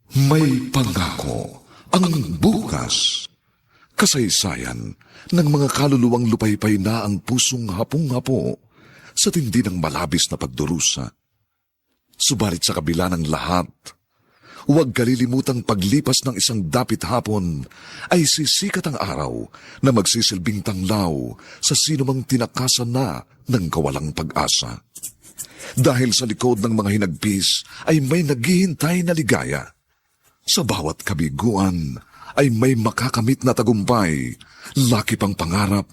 May pangako ang bukas. Kasaysayan ng mga kaluluwang lupaypay na ang pusong hapong-hapo sa tindi ng malabis na pagdurusa. Subalit sa kabila ng lahat, huwag kalilimutang paglipas ng isang dapit hapon ay sisikat ang araw na magsisilbing tanglaw sa sinumang tinakasan na ng kawalang pag-asa. Dahil sa likod ng mga hinagpis ay may naghihintay na ligaya. Sa bawat kabiguan ay may makakamit na tagumpay, laki pang pangarap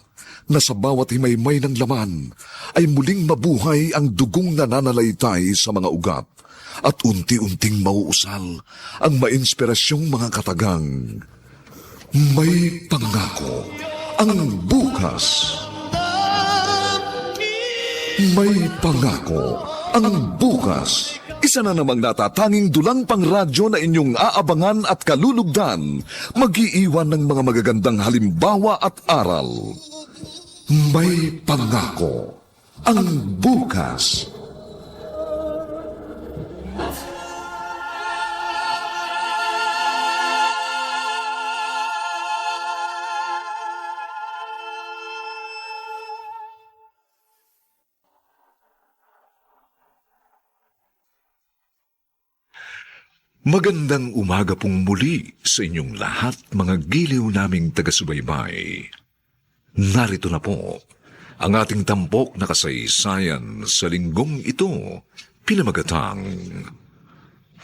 na sa bawat himaymay ng laman ay muling mabuhay ang dugong nananalaytay sa mga ugat at unti-unting mauusal ang mainspirasyong mga katagang. May pangako ang bukas. May pangako ang bukas. Isa na namang natatanging dulang pang radyo na inyong aabangan at kalulugdan, mag-iiwan ng mga magagandang halimbawa at aral. May pangako ang bukas. Magandang umaga pong muli sa inyong lahat, mga giliw naming taga-subaybay. Narito na po ang ating tampok na kasaysayan sa linggong ito, pinamagatang,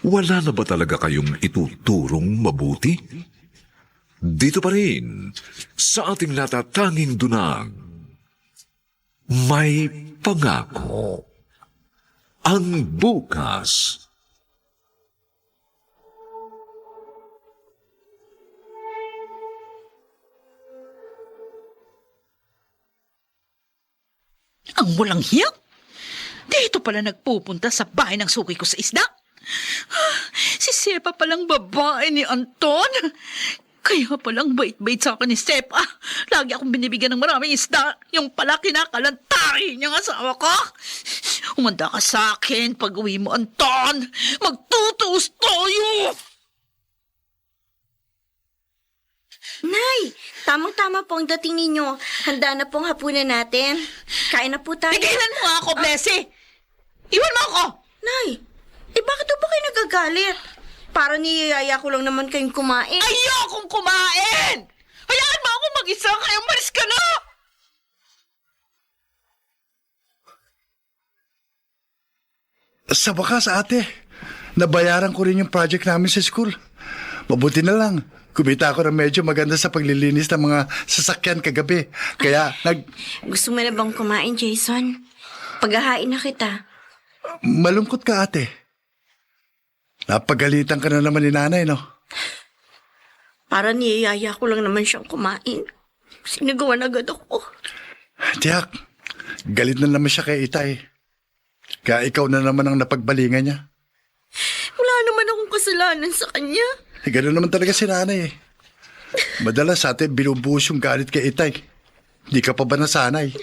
wala na ba talaga kayong ituturong mabuti? Dito pa rin sa ating natatanging dunang, may pangako ang bukas. Ang walang hiya. Dito pala nagpupunta sa bahay ng suki ko sa isda. Si Sepa palang babae ni Anton. Kaya palang bait-bait sa akin ni Sepa. Lagi akong binibigyan ng maraming isda. Yung pala kinakalantari niyang asawa ko. Umanda ka sa akin pag uwi mo, Anton. Magtutuos tayo. Nay, tamang-tama po ang dating ninyo. Handa na pong hapunan natin. Kain na po tayo. Tigilan mo nga ako, Blessy. Iwan mo ako. Nay, bakit po kayo nagagalit? Para niyayaya ko lang naman kayong kumain. Ayokong kumain! Hayaan mo ako mag-isa, kaya umalis ka na! Sa wakas, ate, nabayaran ko rin yung project namin sa school. Mabuti na lang. Kumita ako ng medyo maganda sa paglilinis ng mga sasakyan kagabi. Kaya Gusto mo na bang kumain, Jason? Paghahain na kita. malungkot ka, ate. Napagalitan ka na naman ni nanay, no? Para niyayaya ko lang naman siyang kumain. Sinagawan agad ako. Tiyak, galit na naman siya kay Itay. Kaya ikaw na naman ang napagbalingan niya. Wala naman akong kasalanan sa kanya. Ganun naman talaga si nanay eh. Madalas sa atin binubuhos yung galit kay Itay. Di ka pa ba nasanay?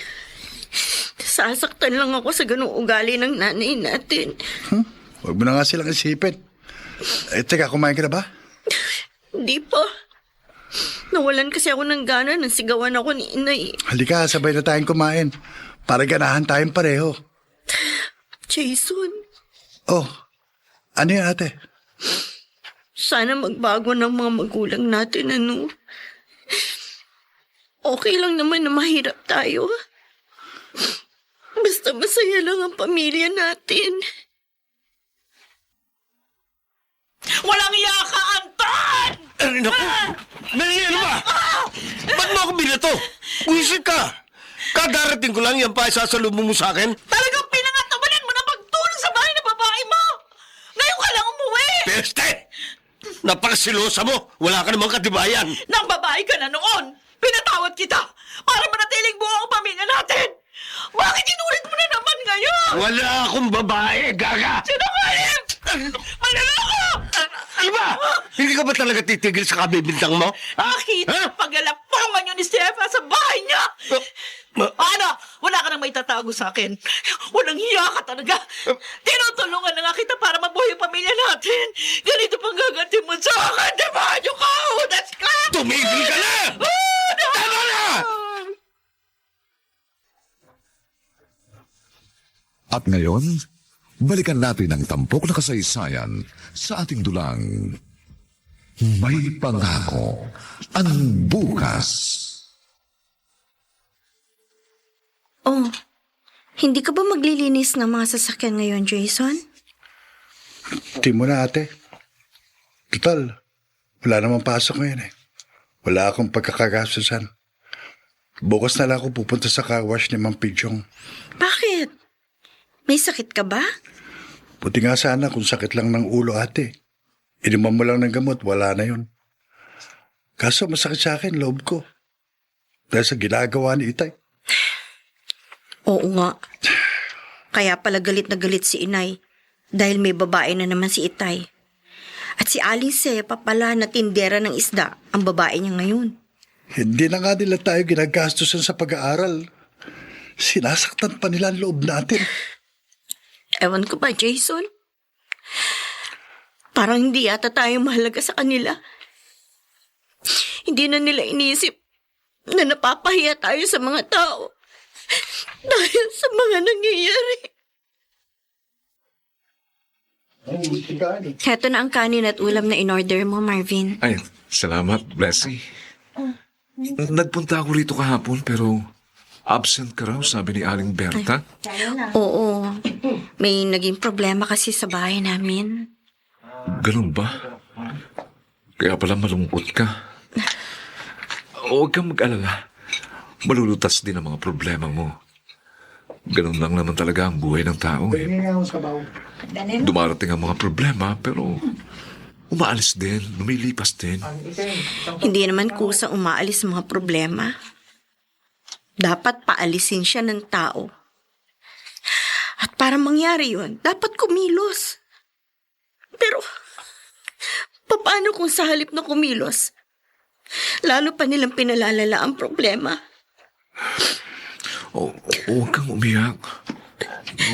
Sasaktan lang ako sa ganung ugali ng nanay natin. Huwag mo na nga silang isipin. Teka, kumain ka na ba? Hindi pa. Nawalan kasi ako ng gana nang sigawan ako ni inay. Halika, sabay na tayong kumain. Para ganahan tayong pareho. Jason, Oh, ano yan, ate? sana magbago ng mga magulang natin, ano? Okay lang naman na mahirap tayo. Basta masaya lang ang pamilya natin. Walang iya ka, Anton! Ay, naku! Nani, ano ba? Ba't mo ako binato? Buisit ka! Kadarating ko lang yan pa isasalubong mo sa akin. Talagang pinangatawanan mo na pagtulong sa bahay ng babae mo! Ngayon ka lang umuwi! Peste! Napakasilosa mo! Wala ka namang katibayan! Nang babae ka na noon, pinatawad kita para manatiling buo ang pamilya natin! Bakit inulit mo na naman ngayon? Wala akong babae, gaga! Sinungaling! Manlaloko! Ano ba? Hindi ka ba talaga titigil sa kabibintang mo? Ha? Nakita Ha? ang paglalapongan niyo ni Stefa sa bahay niya! Ano? Wala ka nang may tatago sa akin. Walang hiya ka talaga. Tinutulungan na nga kita para mabuhay ang pamilya natin. Ganito pang gaganti mo sa akin. Demonyo ka! Udas ka! Tumigil ka na! Tama na! At ngayon, balikan natin ang tampok na kasaysayan sa ating dulang May Pangako ang Bukas. Oh, hindi ka ba maglilinis ng mga sasakyan ngayon, Jason? Di mo na, ate. Total, wala namang pasok ngayon eh. Wala akong pagkakagastusan. Bukas na lang ako pupunta sa car wash ni Ma'am Pidyong. Bakit? May sakit ka ba? Buti nga sana kung sakit lang ng ulo, ate. Inuman mo lang ng gamot, wala na yun. Kaso masakit sa akin, loob ko. Dahil sa ginagawa ni Itay. Oo nga. Kaya pala galit na galit si Inay dahil may babae na naman si Itay. At si Aling Sepa pala na tindera ng isda ang babae niya ngayon. Hindi na nga nila tayo ginagastusan sa pag-aaral. Sinasaktan pa nila ang loob natin. Ewan ko ba, Jason? Parang hindi yata tayo mahalaga sa kanila. Hindi na nila inisip na napapahiya tayo sa mga tao dahil sa mga nangyayari. Heto na ang kanin at ulam na in-order mo, Marvin. Ay, salamat, Blessy. Nagpunta ako rito kahapon pero absent ka raw, sabi ni Aling Berta. Oo, may naging problema kasi sa bahay namin. Ganun ba? Kaya pala malungkot ka. Huwag kang mag-alala. Malulutas din ang mga problema mo. Ganun lang naman talaga ang buhay ng tao. Dumarating ang mga problema pero umaalis din, lumilipas din. Hindi naman kusang umaalis ang mga problema. Dapat paalisin siya ng tao. At para mangyari yun, dapat kumilos. Pero, paano kung sa halip na kumilos, lalo pa nilang pinalalala ang problema? Huwag kang umiyak.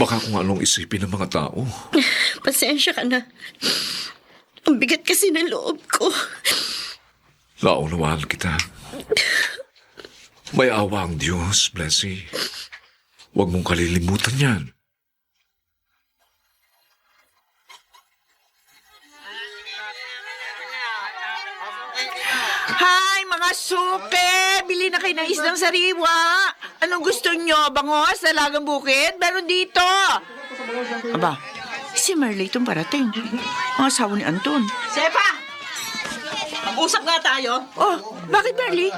Baka kung anong isipin ng mga tao. Pasensya ka na. Ang bigat kasi ng loob ko. Naunawaan kita. May awa ang Diyos, Blessy. Huwag mong kalilimutan yan. Hi, mga supe! Bili na kayo ng isdang sariwa. Anong gusto nyo? Bangos, dalagang bukid? Meron dito. Aba, si Marley itong parating. Ang asawa ni Anton. Sepa! Mag-usap nga tayo. Oh, bakit Marley?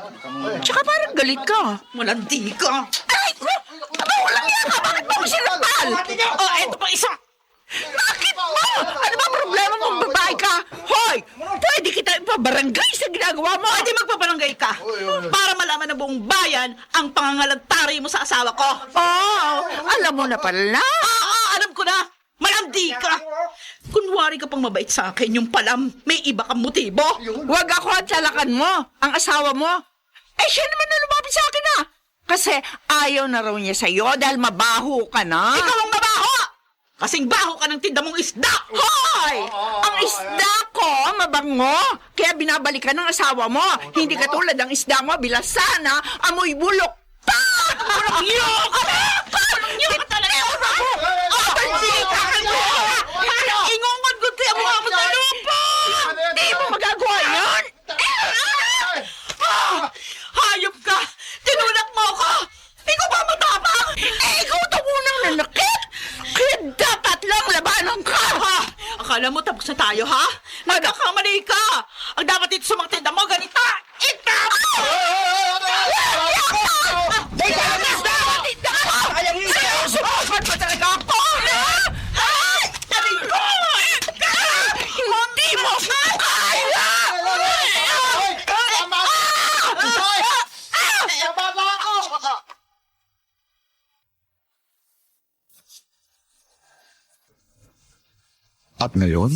Tsaka parang galit ka. Malandi ka. Ay, aba, walang yan ka. Bakit mo ako sinampal? Oh, eto pa isa. Bakit mo? Ano ba problema mong babae ka? Hoy, pwede kita ipabarangay sa ginagawa mo. Pwede magpabarangay ka para malaman ng buong bayan ang pangangalagtari mo sa asawa ko. Oh, alam mo na pala. Alam ko na. Malandi ka. Kunwari ka pang mabait sa akin, yung palam, may iba kang motibo. Huwag ako at salakan mo, ang asawa mo. Eh, siya naman na lumapit sa akin na. Kasi ayaw na raw niya sa'yo dahil mabaho ka na. Ikaw ang mabaho! Kasing baho ka ng tinda mong isda. Hoy! Ang isda ko, mabango. Kaya binabalikan ng asawa mo. Hindi katulad ang isda mo, bilasana, amoy bulok. Walang iyo ka na! Walang iyo ka talaga! Pansika ka mo! Ingungan ko kaya mukha mo sa lupa! Di mo magagawa yun! Hayop ka! Tinulak mo ako! Ikaw ba matapang? Ikaw ito unang nanakit! Kaya dapat lang labanan ka! Ha? Akala mo tapos na tayo, ha? Nagkakamali ka! Ang dapat ito sa mga tinda mo, ganita! Sinusubukan pa talaga ako! Sabi ko! Hindi mo kaya! At ngayon,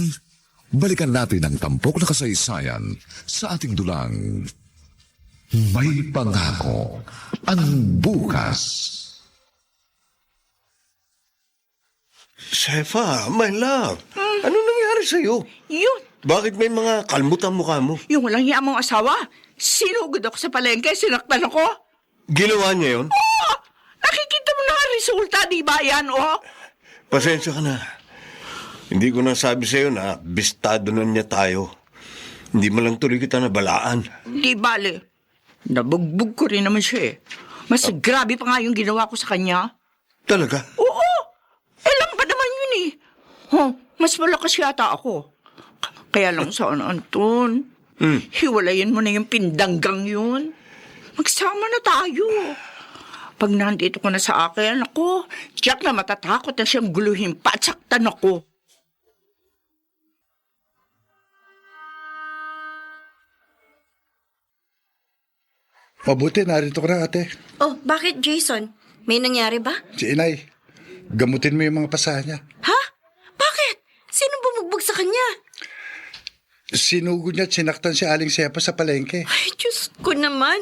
balikan natin ang tampok na kasaysayan sa ating dulang May pangako ang bukas. Sefa, my love. Ano nangyari sa'yo? Yun, Bakit may mga kalmot ang mukha mo? yung walang hiya mong asawa. Sinugod ako sa palengke, sinaktan ako. Ginawa niya yun? Oh, nakikita mo na ang resulta, di ba yan, oh? Pasensya ka na. Hindi ko na sabi sa'yo na bistado na niya tayo. Hindi mo lang tuloy kita nabalaan. Di bale. Nabugbog ko rin naman siya eh. Mas grabe pa nga yung ginawa ko sa kanya. Talaga? Oo, alam pa naman yun eh. Huh, mas malakas yata ako. Kaya lang saan, Anton? Hiwalayin mo na yung pindanggang yun. Magsama na tayo. Pag nandito ko na sa akin, ako, tiyak na matatakot na siyang guluhin pa at saktan ako. Mabuti, narito ka na, ate. Oh, bakit, Jason? May nangyari ba? Si Inay, gamutin mo yung mga pasahan niya. Ha? Bakit? Sino bumugbog sa kanya? Sinugod niya at sinaktan si Aling Sepa sa palengke. Ay, Diyos ko naman.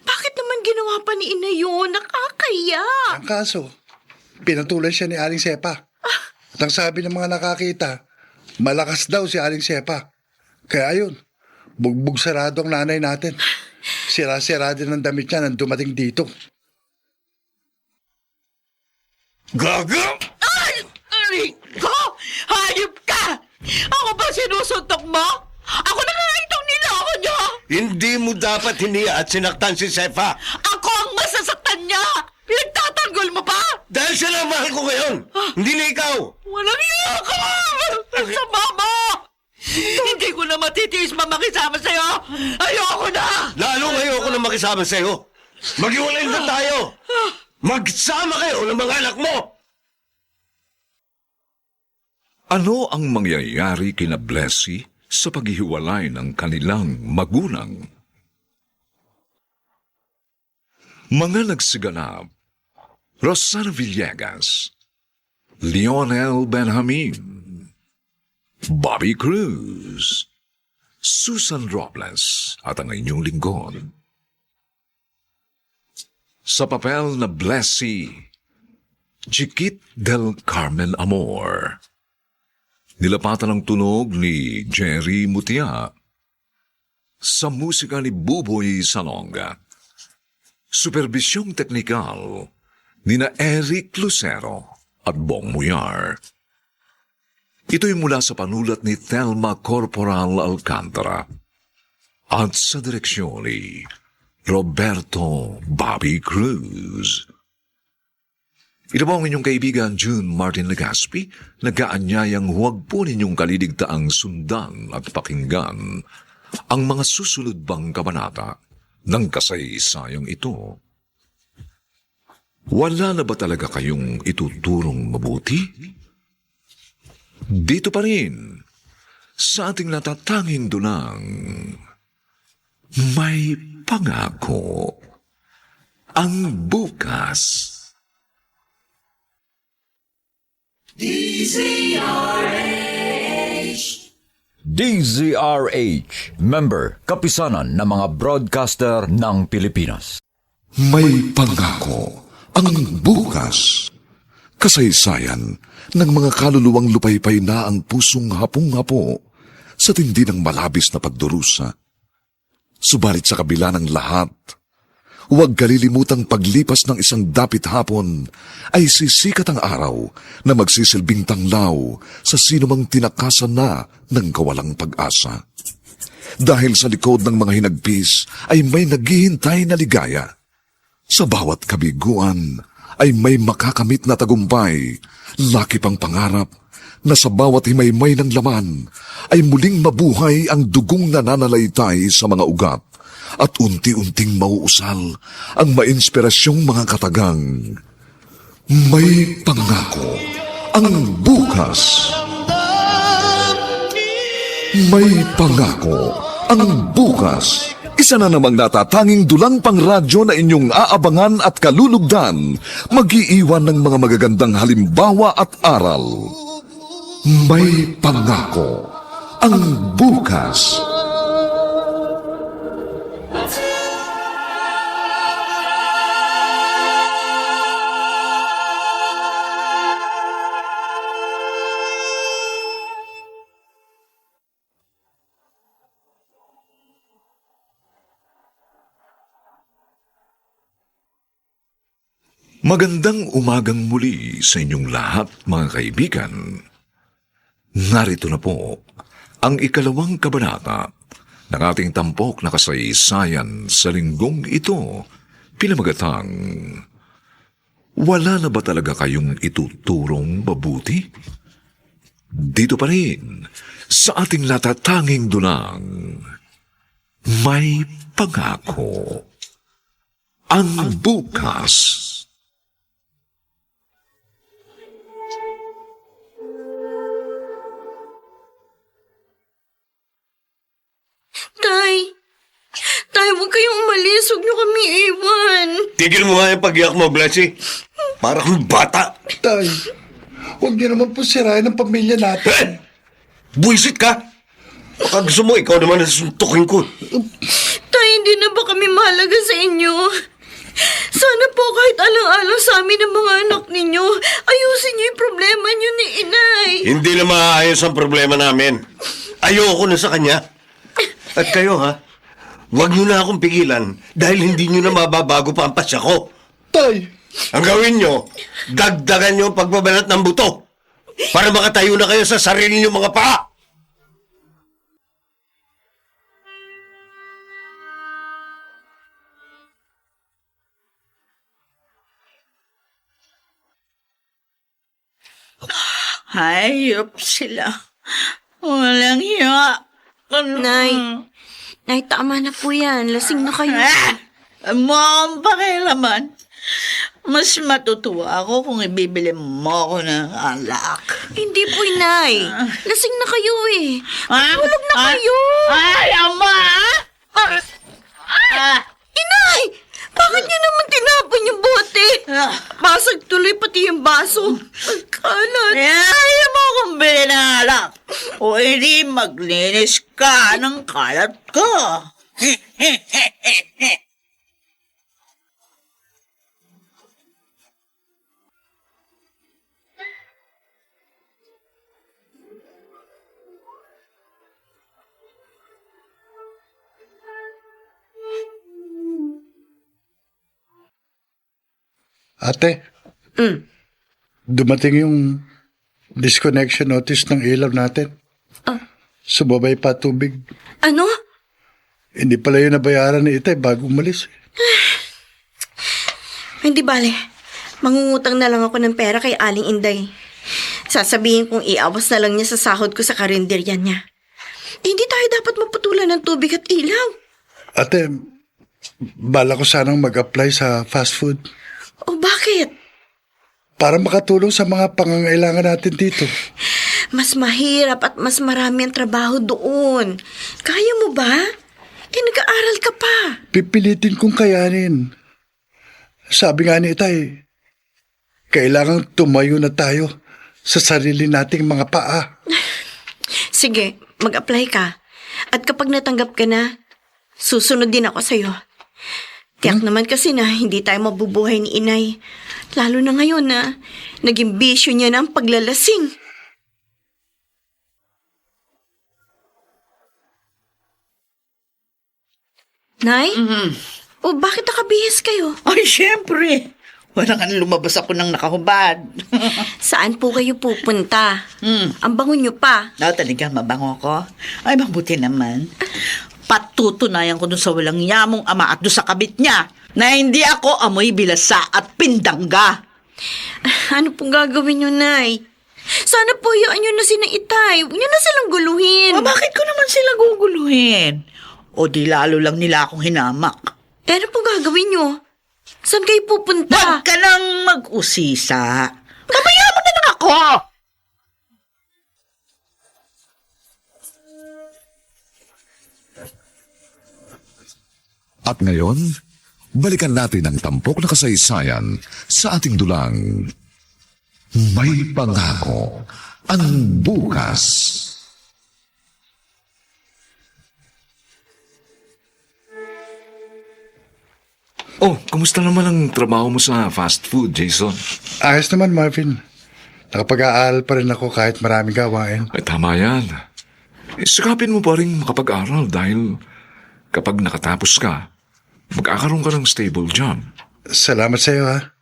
Bakit naman ginawa pa ni Ina yun? Nakakaya. Ang kaso, pinatulan siya ni Aling Sepa. At ang sabi ng mga nakakita, malakas daw si Aling Sepa. Kaya ayun, bugbog sarado ang nanay natin. Sira-sira din ang damit niya nang dumating dito. Gaga! Ay! Aray ko! Hayop ka! Ako ba sinusuntok mo? Ako na nga itong niloko niyo! Hindi mo dapat hiniya at sinaktan si Sefa. Ako ang masasaktan niya! Pinagtatanggol mo pa? Dahil siya lang mahal ko ngayon. Hindi na ikaw. Walang iya ka! Sa mama! Hindi ko na matitiis makisama sa'yo! Ayoko na! Lalong ayoko na makisama sa'yo. Maghiwalay na tayo. Magsama kayo ng mga anak mo. Ano ang mangyayari kina Blessy sa paghihiwalay ng kanilang magulang? Mga nagsiganap: Rosana Villegas, Lionel Benjamin, Bobby Cruz, Susan Robles at ang inyong lingkod. Sa papel na Blessy, Chiquit del Carmen Amor. Nilapatan ang tunog ni Jerry Mutia. Sa musika ni Buboy Salonga. Supervisyong teknikal ni na Eric Lucero at Bong Muyar. Ito'y mula sa panulat ni Thelma Corporal Alcantara at sa direksyon ni Roberto Bobby Cruz. Ito po ang inyong kaibigan June Martin Legaspi, nag-aanyayang huwag po ninyong kaliligtaang sundan at pakinggan ang mga susunod pang kabanata ng kasaysayang ito. Wala na ba talaga kayong ituturong mabuti? Dito pa rin, sa ating natatanging dunang, may pangako ang bukas. DZRH, member, kapisanan ng mga broadcaster ng Pilipinas. May pangako ang bukas. Kasaysayan ng mga kaluluwang lupaypay na ang pusong hapong-hapo sa tindi ng malabis na pagdurusa. Subalit sa kabila ng lahat, huwag kalilimutang paglipas ng isang dapit hapon ay sisikat ang araw na magsisilbing tanglaw sa sinumang tinakasan na ng kawalang pag-asa. Dahil sa likod ng mga hinagpis ay may naghihintay na ligaya. Sa bawat kabiguan ay may makakamit na tagumpay, laki pang pangarap na sa bawat himaymay ng laman ay muling mabuhay ang dugong nananalaytay sa mga ugat at unti-unting mauusal ang mainspirasyong mga katagang. May pangako ang bukas. May pangako ang bukas. Isa na namang natatanging dulang pang radyo na inyong aabangan at kalulugdan, mag-iiwan ng mga magagandang halimbawa at aral. May pangako ang bukas. Magandang umagang muli sa inyong lahat, mga kaibigan. Narito na po ang ikalawang kabanata ng ating tampok na kasaysayan sa linggong ito, pinamagatang, wala na ba talaga kayong ituturong mabuti? Dito pa rin, sa ating natatanging dunang, may pangako. Ang bukas. Tay, huwag kayong umalis. Huwag niyo kami iwan. Tigil mo nga yung pag-iyak mo, Blancy. Para kang bata. Tay, huwag niyo naman po sirain ang pamilya natin. Buisit ka! Baka gusto mo, ikaw naman ang suntukin ko. Tay, hindi na ba kami mahalaga sa inyo? Sana po kahit alang-alang sa amin ng mga anak ninyo, ayusin niyo yung problema niyo ni Inay. Hindi na maayos ang problema namin. Ayoko na sa kanya. At kayo, ha? Huwag niyo na akong pigilan dahil hindi niyo na mababago pa ang pasya ko. Tay, Ang gawin niyo, dagdagan niyo ang pagbabalat ng buto para makatayo na kayo sa sarili niyo mga paa. Hayop sila. Walang hiya. Nay, tama na po yan. Lasing na kayo. Mukhang pakilaman. Mas matutuwa ako kung ibibili mo ako ng alak. Hindi po, Inay. Lasing na kayo eh. Tulog na kayo. Ay, ama! Inay! Bakit niyo naman tinapon yung bote? Basag tuloy pati yung baso. Ang kalat. Ayaw mo akong bili ng alak. O hindi maglinis ka ng kalat ko. ate, dumating yung disconnection notice ng ilaw natin. Sumabay pa tubig. Ano? Hindi pala yun nabayaran ni Itay bago umalis. Hindi bale. Mangungutang na lang ako ng pera kay Aling Inday. Sasabihin kong iawas na lang niya sa sahod ko sa karinderya niya. Hindi tayo dapat maputulan ng tubig at ilaw. Ate, bala ko sanang mag-apply sa fast food O bakit? para makatulong sa mga pangangailangan natin dito. Mas mahirap at mas marami ang trabaho doon. Kaya mo ba? Nag-aaral ka pa. Pipilitin kong kayanin. Sabi nga ni Itay, kailangang tumayo na tayo sa sarili nating mga paa. Sige, mag-apply ka. At kapag natanggap ka na, susunod din ako sa'yo. Tiyak naman kasi na hindi tayo mabubuhay ni Inay. Lalo na ngayon na naging bisyo niya na ang paglalasing. Nay? O bakit nakabihis kayo? Ay, syempre. Walang lumabas ako ng nakahubad. Saan po kayo pupunta? Ang bango niyo pa. Talaga, mabango ko? Ay, mabuti naman. Patutunayan ko dun sa walang yamong ama at dun sa kabit niya na hindi ako amoy bilasa at pindangga. Ano pong gagawin niyo, Nay? Sana po yaan niyo na sina Itay. Huwag niyo na silang guluhin. Bakit ko naman sila guguluhin? O di lalo lang nila akong hinamak. Ano pong gagawin niyo? Saan kayo pupunta? Huwag ka nang mag-usisa. Pabayaan mo na lang ako! At ngayon, balikan natin ang tampok na kasaysayan sa ating dulang. May pangako ang bukas. Oh, kumusta naman ang trabaho mo sa fast food, Jason? Ayos naman, Marvin. Nakapag-aaral pa rin ako kahit maraming gawain. Ay, tama yan. Sikapin mo pa rin makapag-aral dahil kapag nakatapos ka, magkakaroon ka ng stable job. Salamat sa iyo, ha.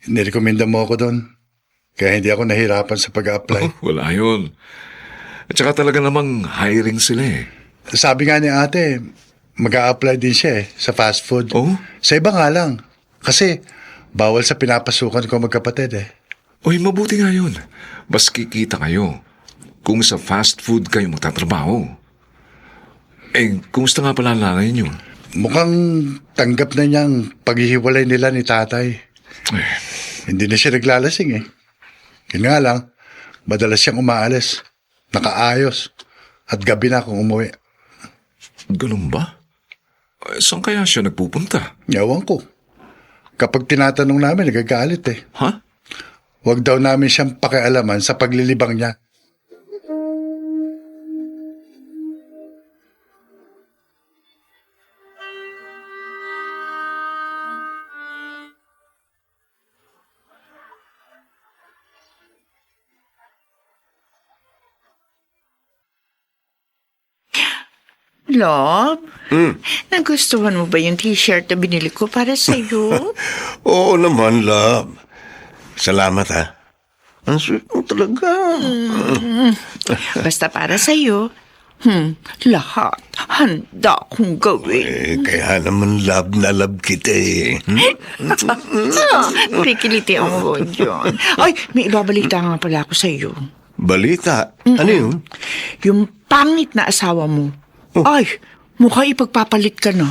Nirekomenda mo ako doon. Kaya hindi ako nahirapan sa pag-apply. Wala yun. At saka talaga namang hiring sila eh. Sabi nga ni ate, mag-a-apply din siya sa fast food. Oh? Sa iba nga lang. Kasi bawal sa pinapasukan ko magkapatid eh. Uy, mabuti nga yun. Mas kikita kayo kung sa fast food kayo magtatrabaho. Kumusta nga pala ang nanay niyo? Mukhang tanggap na niyang paghihiwalay nila ni tatay. Hindi na siya naglalasing eh. Yun nga lang, madalas siyang umaalis, nakaayos, at gabi na akong umuwi. Ganun ba? Saan kaya siya nagpupunta? Yawan ko. Kapag tinatanong namin, nagagalit eh. Ha? Huwag daw namin siyang pakialaman sa paglilibang niya. Love, nagustuhan mo ba yung t-shirt na binili ko para sa'yo? Oo naman, love. Salamat, ha. Ang sweet mo talaga. Basta para sa'yo, lahat handa kong gawin. Kaya naman love na love kita eh. Prikiliti ang mo dyan. Ay, may ibabalita nga pala ako sa'yo. Balita? Ano yun? Yung pangit na asawa mo. Ay, mukha ipagpapalit ka na.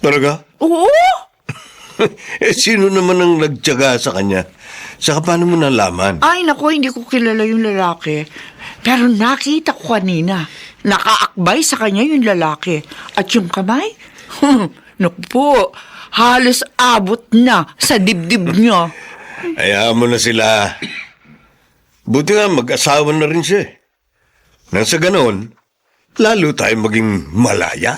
Talaga? Oo! Sino naman ang nagtyaga sa kanya? Saka paano mo nalaman? Ay, naku, hindi ko kilala yung lalaki. Pero nakita ko kanina. Nakaakbay sa kanya yung lalaki. At yung kamay? Naku po, halos abot na sa dibdib niya. Hayaan mo na sila. Buti nga mag-asawa na rin siya. Nang sa ganon, lalo tayo maging malaya.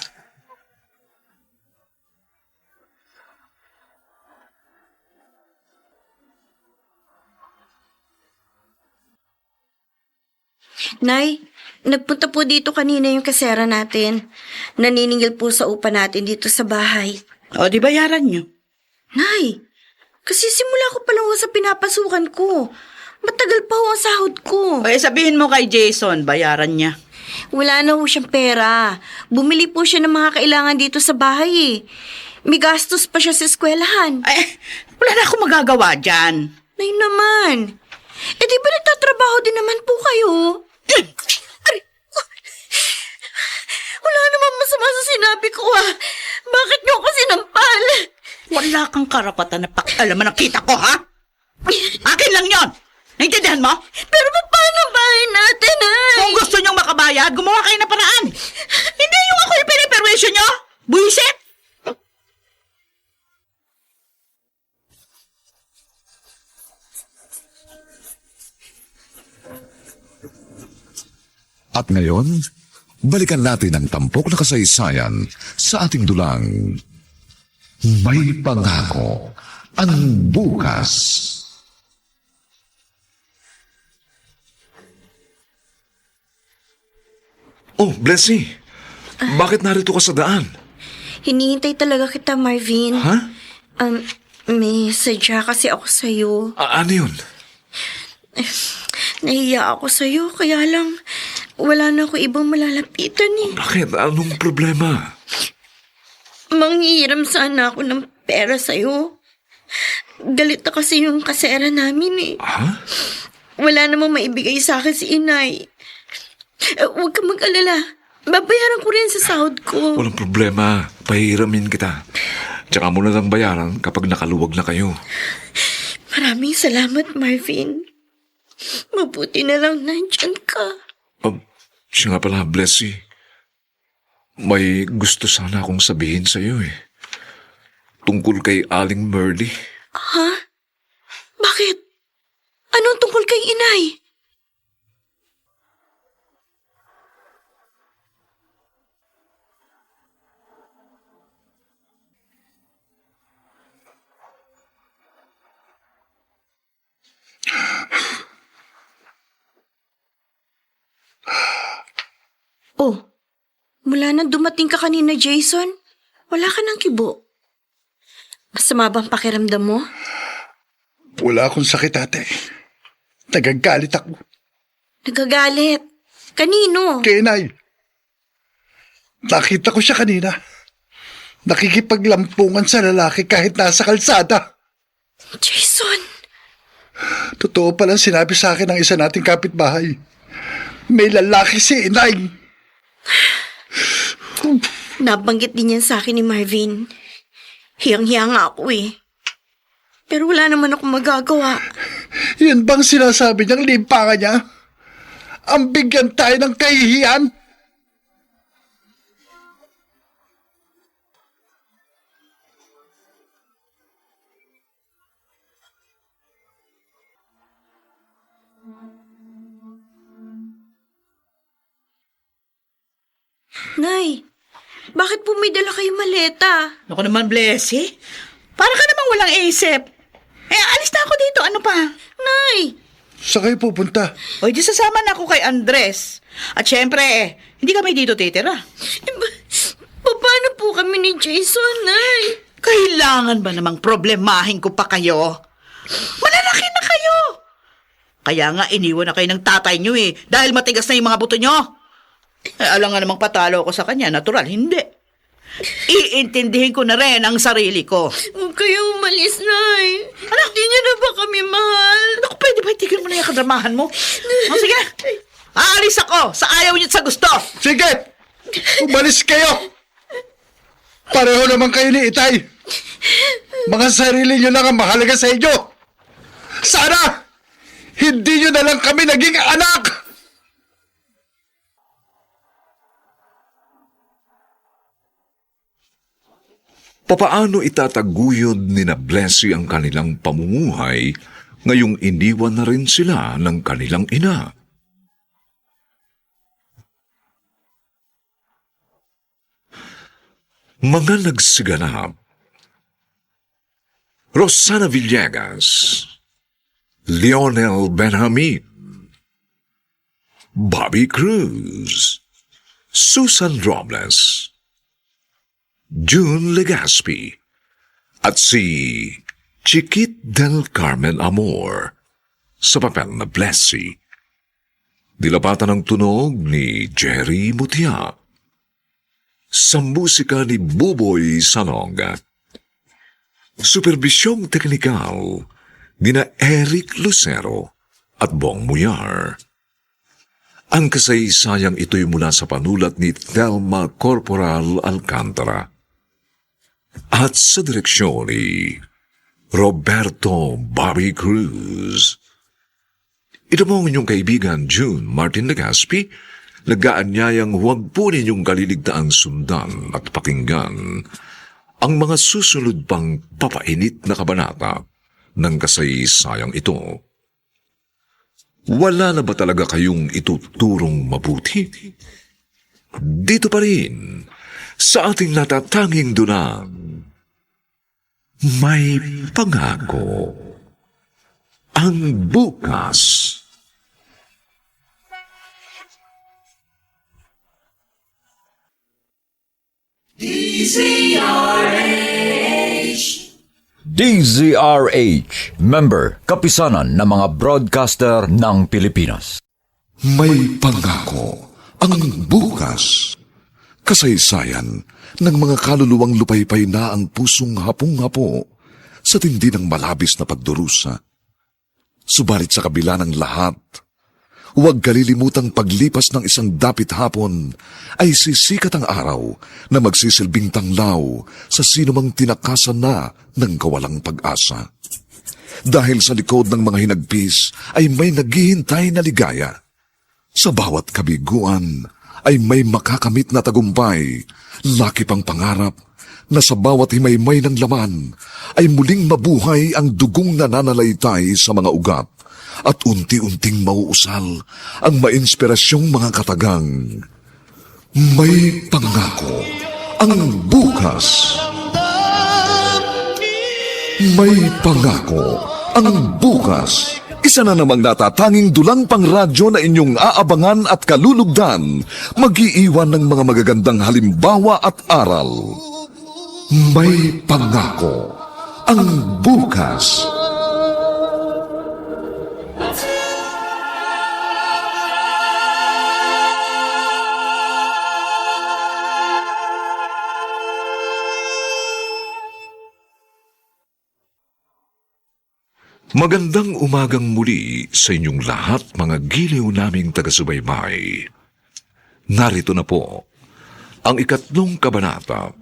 Nay, nagpunta po dito kanina yung kasera natin. Naniningil po sa upa natin dito sa bahay. O, di bayaran niyo? Nay, kasi simula ko pa lang ho sa pinapasukan ko. Matagal pa ho ang sahod ko. O, sabihin mo kay Jason, bayaran niya. Wala na ho siyang pera. Bumili po siya ng mga kailangan dito sa bahay eh. May gastos pa siya sa eskwelahan. Ay, wala na akong magagawa dyan. Nay naman. Eh di ba nagtatrabaho din naman po kayo? Aray, wala naman masama sa sinabi ko ah. Bakit niyo kasi nampal? Wala kang karapatan na pakialaman ng kita ko, ha? Akin lang yon. Naintindihan mo? Pero paano ang bahay natin ay? Kung gusto niyong makabayad, gumawa kayo ng paraan. Hindi yung ako yung piniperwisyo niyo. Buisit! At ngayon, balikan natin ang tampok na kasaysayan sa ating dulang May Pangako ang Bukas. Oh, Blessy. Bakit narito ka sa daan? Hinihintay talaga kita, Marvin. Ha? May sadya kasi ako sa'yo. Ano yun? Nahiya ako sa'yo, kaya lang wala na ako ibang malalapitan eh. Bakit? Anong problema? Manghihiram sana ako ng pera sa'yo. Galit na kasi yung kasera namin eh. Ha? Wala namang maibigay sa akin si inay. Huwag ka mag-alala. Babayaran ko rin sa sahod ko. Walang problema. Pahiramin kita. Tsaka mo na lang bayaran kapag nakaluwag na kayo. Maraming salamat, Marvin. Mabuti na lang nandyan ka. Siya nga pala, Blessy. May gusto sana akong sabihin sa iyo eh. Tungkol kay Aling Merly. Ha? Bakit? Anong tungkol kay inay? Oh, mula nang dumating ka kanina, Jason, wala ka ng kibo. Masama bang pakiramdam mo? Wala akong sakit, ate. Nagagalit ako. Nagagalit. Kanino? Kay inay. Nakita ko siya kanina. Nakikipaglampungan sa lalaki kahit nasa kalsada. Jason! Totoo palang sinabi sa akin ng isa nating kapitbahay. May lalaki si inay. Nabanggit din yan sa akin ni Marvin. Hiyang-hiya nga ako eh. Pero wala naman akong magagawa. Yun bang sinasabi niyang limpangan niya? Ang bigyan tayo ng kahihiyan? Nay, bakit po may dala kayong maleta? Ako naman, Blessy. Para ka namang walang isip. Alis na ako dito. Ano pa? Nay! Saan kayo pupunta? O, di sasama na ako kay Andres. At syempre, hindi kami dito titira. Paano po kami ni Jason, Nay? Kailangan ba namang problemahin ko pa kayo? Malalaki na kayo! Kaya nga iniwan na kayo ng tatay nyo eh, dahil matigas na yung mga buto nyo. Alam nga namang patalo ako sa kanya, natural, hindi. Iintindihin ko na rin ang sarili ko. Huwag kayo umalis, Nay. Hindi niyo na ba kami mahal? Naku, pwede ba itigil mo na yung kadramahan mo? O sige, aalis ako sa ayaw niyo at sa gusto. Sige! Umalis kayo! Pareho naman kayo ni Itay. Mga sarili nyo lang ang mahalaga sa inyo. Sana, hindi nyo na lang kami naging anak! Papaano itataguyod ni na Blessy ang kanilang pamumuhay ngayong iniwan na rin sila ng kanilang ina? Mga nagsiganap: Rosana Villegas, Lionel Benjamin, Bobby Cruz, Susan Robles, June Legaspi, at si Chiquit del Carmen Amor sa papel na Blessy. Dilapatan ng tunog ni Jerry Mutia. Sa musika ni Buboy Salonga. Supervisyong teknikal ni na Eric Lucero at Bong Muyar. Ang kasaysayang ito'y mula sa panulat ni Thelma Corporal Alcantara at sa direksyon ni Roberto Bobby Cruz. Ito po ang inyong kaibigan June Martin Legaspi, nag-aanyayang huwag po ninyong kaliligtaan sundan at pakinggan ang mga susunod pang papainit na kabanata ng kasaysayang ito. Wala na ba talaga kayong ituturong mabuti? Dito pa rin, sa ating natatanging dunang, may pangako ang bukas. DZRH, member, kapisanan ng mga broadcaster ng Pilipinas. May pangako ang bukas. Kasaysayan ng mga kaluluwang lupaypay na ang pusong hapong-hapo sa tindi ng malabis na pagdurusa. Subalit sa kabila ng lahat, huwag kalilimutang paglipas ng isang dapit hapon ay sisikat ang araw na magsisilbing tanglaw sa sinumang tinakasan na ng kawalang pag-asa. Dahil sa likod ng mga hinagpis ay may naghihintay na ligaya. Sa bawat kabiguan ay may makakamit na tagumpay, laki pang pangarap na sa bawat himaymay ng laman ay muling mabuhay ang dugong nananalaytay sa mga ugat at unti-unting mauusal ang mainspirasyong mga katagang. May pangako ang bukas. May pangako ang bukas. Isa na namang natatanging dulang pangradyo na inyong aabangan at kalulugdan, mag-iiwan ng mga magagandang halimbawa at aral. May pangako ang bukas. Magandang umagang muli sa inyong lahat, mga giliw naming taga-subaybay. Narito na po ang 3 kabanata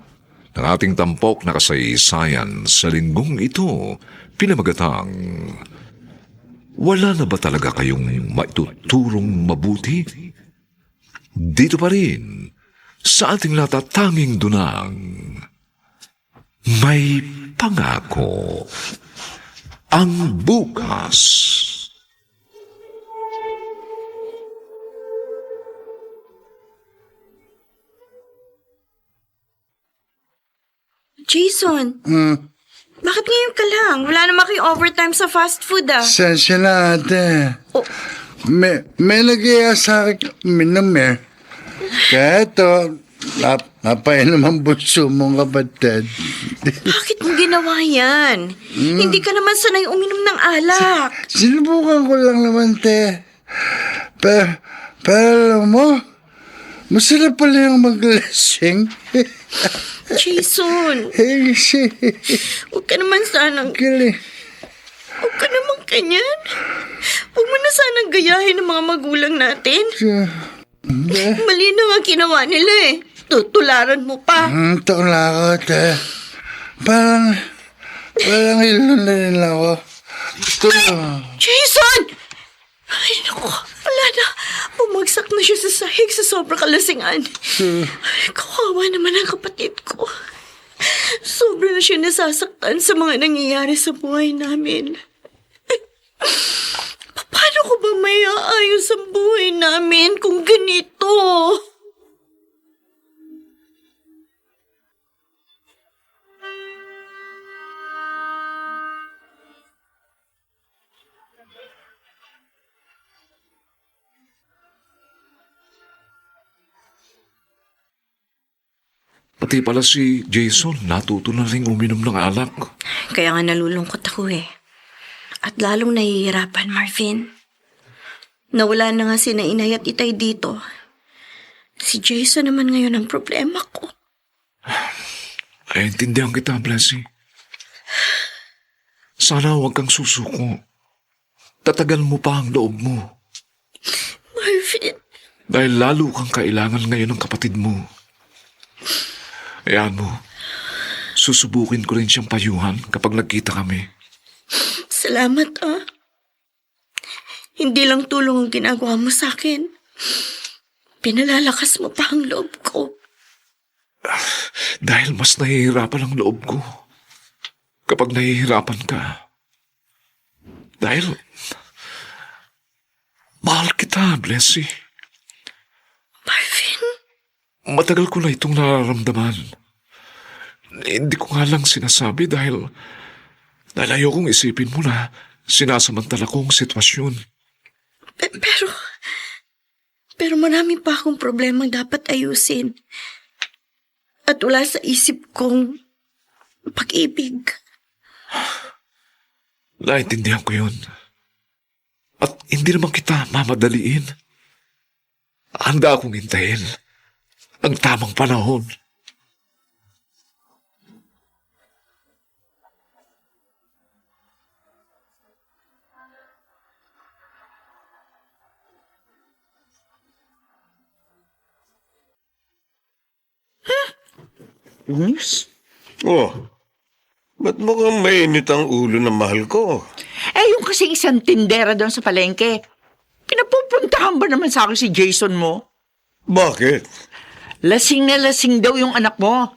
ng ating tampok na kasaysayan sa linggong ito, pinamagatang Wala na ba talaga kayong maituturong mabuti? Dito pa rin sa ating natatanging dunang may pangako ang bukas. Jason, bakit ngayon ka lang? Wala naman kayong overtime sa fast food Sensya na, ate. Oh. May nag-iya sa akin uminom eh. Kaya ito, napainom ang bunso mong kapatid. Bakit mo ginawa yan? Hindi ka naman sanay uminom ng alak. Sinubukan ko lang naman, te. Pero alam mo, masarap pala yung maglasing. Jason, Eh, si... huwag ka naman sanang... Kili. Huwag ka naman ganyan. Huwag mo na sanang gayahin ng mga magulang natin. Mali na nga ginawa nila eh. Tutularan mo pa. Taula ko, te. Parang ilo na rin ako. Ito. Jason! Ay, naku. Wala na. Bumagsak na siya sa sahig sa sobrang kalasingan. Ay, kawawa naman ang kapatid ko. Sobra na siya nasasaktan sa mga nangyayari sa buhay namin. Paano ko ba may aayos ang buhay namin kung ganito? Pati pala si Jason, natuto na rin uminom ng alak. Kaya nga nalulungkot ako eh. At lalong nahihirapan, Marvin. Nawala na nga si Inay at Itay dito. Si Jason naman ngayon ang problema ko. Ay, intindihan kita, Blessy. Sana huwag kang susuko. Tatagal mo pa ang loob mo. Marvin, Dahil lalo kang kailangan ngayon ng kapatid mo. Ayan mo, susubukin ko rin siyang payuhan kapag nagkita kami. salamat Hindi lang tulong ang ginagawa mo sa akin. Pinalalakas mo pa ang loob ko. Dahil mas nahihirapan ang loob ko kapag nahihirapan ka. Dahil mahal kita, Blessy. Marvin, Matagal ko na itong nararamdaman. Hindi ko nga lang sinasabi dahil ayokong isipin mo na sinasamantala ko ang sitwasyon. pero marami pa akong problemang dapat ayusin. At wala sa isip kong pag-ibig. Naintindihan ko yun. At hindi naman kita mamadaliin. Handa akong hintayin ang tamang panahon. Yes. Oh, ba't mukhang mainit ang ulo ng mahal ko? Yung kasing isang tindera doon sa palengke. Pinapupuntahan ba naman sa akin si Jason mo? Bakit? Lasing na lasing daw yung anak mo.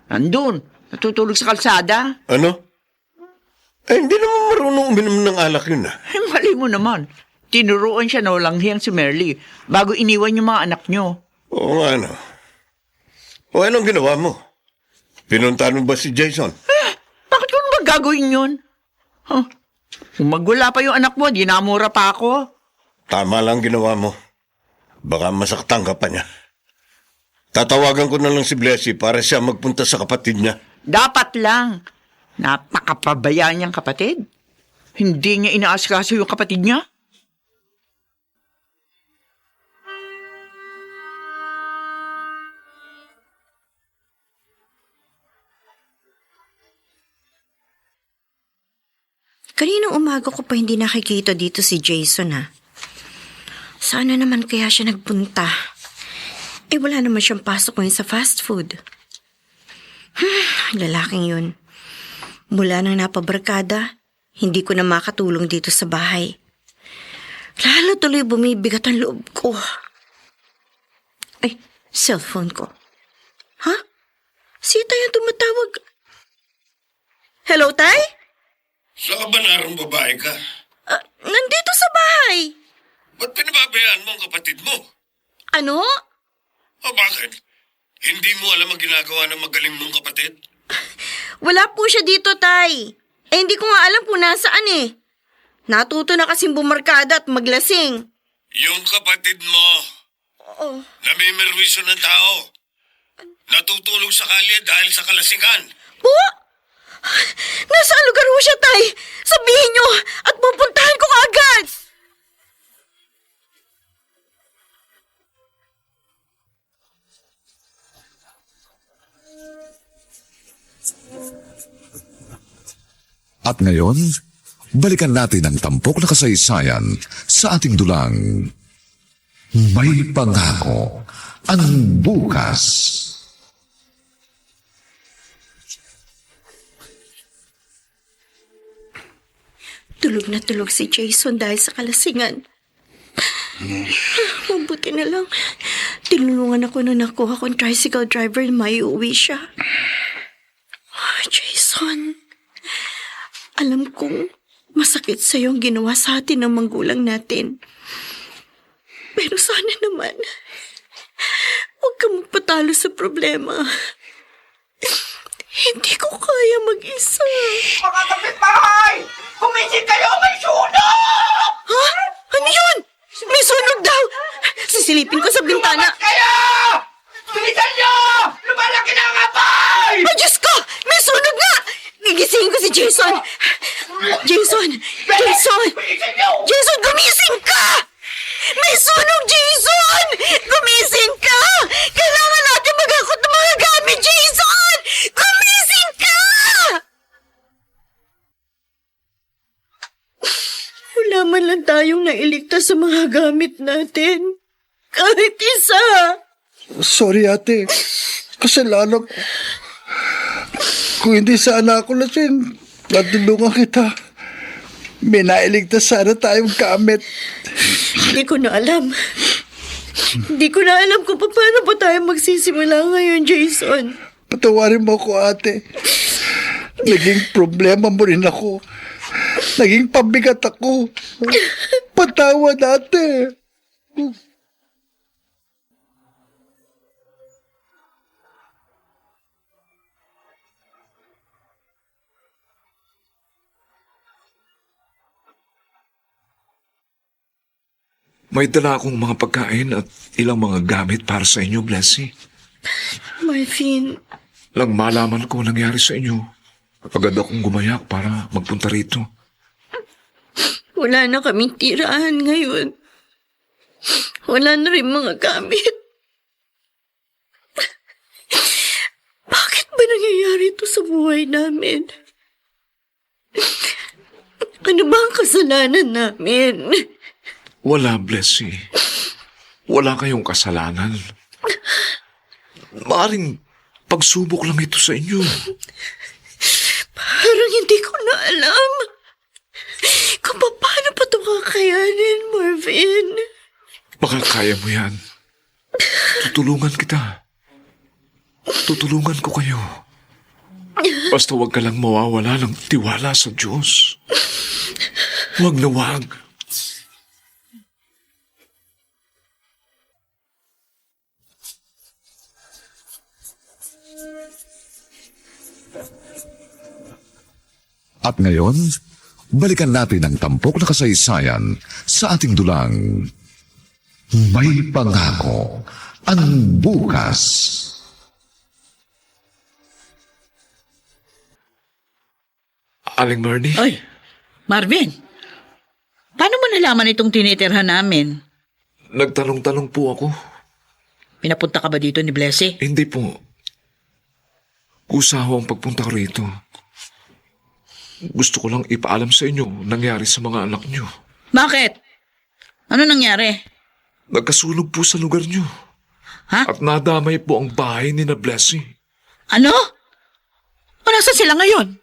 Nandun, natutulog sa kalsada. Ano? Hindi naman marunong uminom ng alak yun Mali mo naman. Tinuruan siya na walang hiyang si Merly bago iniwan yung mga anak nyo. Oo nga, ano. O anong ginawa mo? Pinuntahan mo ba si Jason? Bakit ko naman gagawin yun? Kung magwala pa yung anak mo, dinamura pa ako. Tama lang ginawa mo. Baka masaktan ka pa niya. Tatawagan ko na lang si Blessy para siya magpunta sa kapatid niya. Dapat lang. Napakapabayaan niyang kapatid. Hindi niya inaasikaso yung kapatid niya. Kaninang umaga ko pa hindi nakikita dito si Jason Sana naman kaya siya nagpunta. Wala naman siyang pasok ngayon sa fast food. Lalaking yun. Mula nang napabarkada, hindi ko na makatulong dito sa bahay. Lalo tuloy bumibigat ang loob ko. Ay, cellphone ko. Ha? Si Tay ang tumatawag. Hello, Tay? Saan ka ba narong babae ka? Nandito sa bahay. Ba't pinababayaan mo ang kapatid mo? Ano? O bakit? Hindi mo alam ang ginagawa ng magaling mong kapatid? Wala po siya dito, Tay. Hindi ko nga alam kung nasaan Natuto na kasing bumarkada at maglasing. Yung kapatid mo, namimerwisyo ng tao. Natutulog sa kalye dahil sa kalasingan. Po? Nasaan lugar mo siya, Tay? Sabihin niyo at pupuntahan ko agad. At ngayon, balikan natin ang tampok na kasaysayan sa ating dulang May Pangako ang Bukas. Tulog na tulog si Jason dahil sa kalasingan. Mabuti na lang. Tinulungan ako na nakuha kong tricycle driver na maiuwi siya. Jason, alam kong masakit sa yung ginawa sa atin ng manggulang natin. Pero sana naman, huwag ka magpatalo sa problema. Hindi ko kaya mag-isa. Mga kapitbahay! Kumising kayo! May sunog! Ha? Ano yun? May sunog daw! Sisilipin ko sa bintana. Kayo! Bilisan nyo! Lumalaki na ang apay! Oh, Diyos ko! May sunog nga! Gigisingin ko si Jason! Jason! Jason! Jason, gumising ka! May sunog, Jason! Gumising ka! Kailangan natin magakot ng mga gamit, Jason! Gumising ka! Wala man lang tayong nailigtas sa mga gamit natin. Kahit isa! Sorry, ate. Kasalanan ko. Kung hindi sana ako lasing, natulungan kita. May nailigtas sana tayong gamit. Hindi ko na alam. Hindi ko na alam kung paano pa tayo magsisimula ngayon, Jason. Patawarin mo ako, ate. Naging problema mo rin ako. Naging pabigat ako. Patawad, ate. May dala akong mga pagkain at ilang mga gamit para sa inyo, Blessy. Marvin, Lang malaman ko ang nangyari sa inyo. Agad akong gumayak para magpunta rito. wala na kaming tirahan ngayon. Wala na rin mga gamit. Bakit ba nangyayari ito sa buhay namin? Ano ba ang kasalanan namin? Wala, Blessy. Wala kayong kasalanan. Maaring pagsubok lang ito sa inyo. Parang hindi ko na alam kung paano pa ito kakayanin, Marvin. Makakaya mo yan. Tutulungan kita. Tutulungan ko kayo. Basta huwag ka lang mawawala ng tiwala sa Diyos. Huwag na huwag. At ngayon, balikan natin ang tampok na kasaysayan sa ating dulang May Pangako ang Bukas. Aling Marnie? Oy, Marvin, paano mo nalaman itong tinitirhan namin? Nagtanong-tanong po ako. Pinapunta ka ba dito ni Blessy? Hindi po. Kusa ho ang pagpunta ko rito. Gusto ko lang ipaalam sa inyo nangyari sa mga anak nyo. Bakit? Ano nangyari? Nagkasunog po sa lugar nyo. Ha? At nadamay po ang bahay ni na Blessy. Ano? O nasa sila ngayon?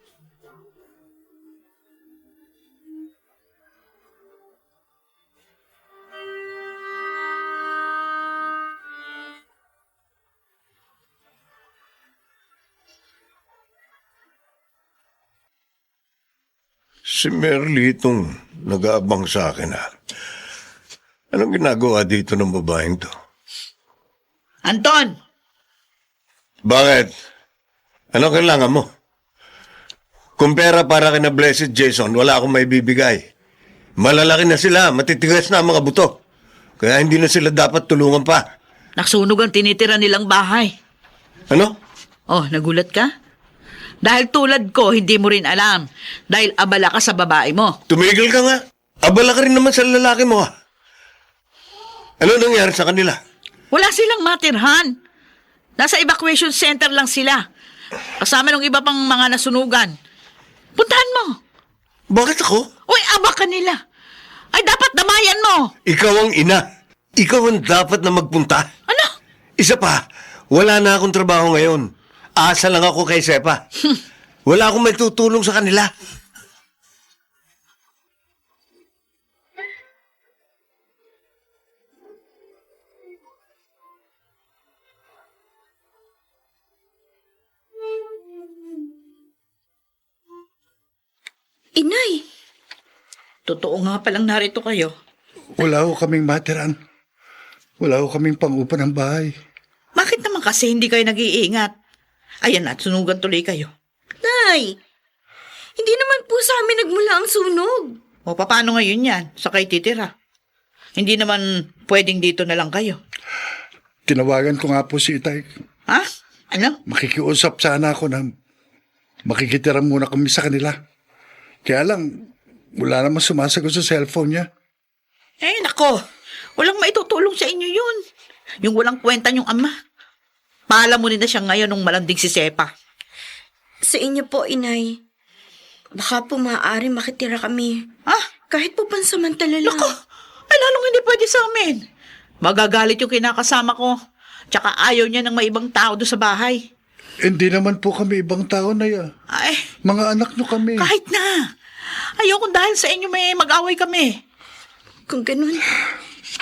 Si Merly itong nag-aabang sa akin, ha? Anong ginagawa dito ng babaeng to? Anton! Bakit? Ano kailangan mo? Kung pera para kina Blessed Jason, wala akong may bibigay. Malalaki na sila, matitigas na ang mga buto. Kaya hindi na sila dapat tulungan pa. Naksunog ang tinitira nilang bahay. Ano? Oh, nagulat ka? Dahil tulad ko, hindi mo rin alam. Dahil abala ka sa babae mo. Tumigil ka nga. Abala ka rin naman sa lalaki mo, ha? Ano nangyari sa kanila? Wala silang matirhan. Nasa evacuation center lang sila. Kasama ng iba pang mga nasunugan. Puntahan mo. Bakit ako? Uy, aba ka nila. Ay, dapat damayan mo. Ikaw ang ina. Ikaw ang dapat na magpunta. Ano? Isa pa, wala na akong trabaho ngayon. Asa lang ako kay Sepa. Wala akong may tutulong sa kanila. Inay, Totoo nga palang narito kayo. Wala ko kaming matiran. Wala ko kaming pangupa ng bahay. Bakit naman kasi hindi kayo nag-iingat? Ayan na, sunugan tuloy kayo. Nay! Hindi naman po sa amin nagmula ang sunog. O paano ngayon yan? Sa kay titira. Hindi naman pwedeng dito na lang kayo. Tinawagan ko nga po si Itay. Ha? Ano? Makikiusap sana ako na makikitira muna kami sa kanila. Kaya lang, wala namang sumasagot sa cellphone niya. Eh, nako. Walang maitutulong sa inyo yun. Yung walang kwenta yung ama. Paalam mo na siya ngayon nung malanding si Sepa. Sa inyo po, Inay. Baka po maaari makitira kami. Ha? Kahit po pansamantala lang. Nako. Ay, lalong hindi pwede sa amin. Magagalit yung kinakasama ko. Tsaka ayaw niya ng may ibang tao doon sa bahay. Hindi naman po kami ibang tao na yan. Ay, Mga anak nyo kami. kahit na. Ayoko dahil sa inyo may mag-away kami. Kung ganun,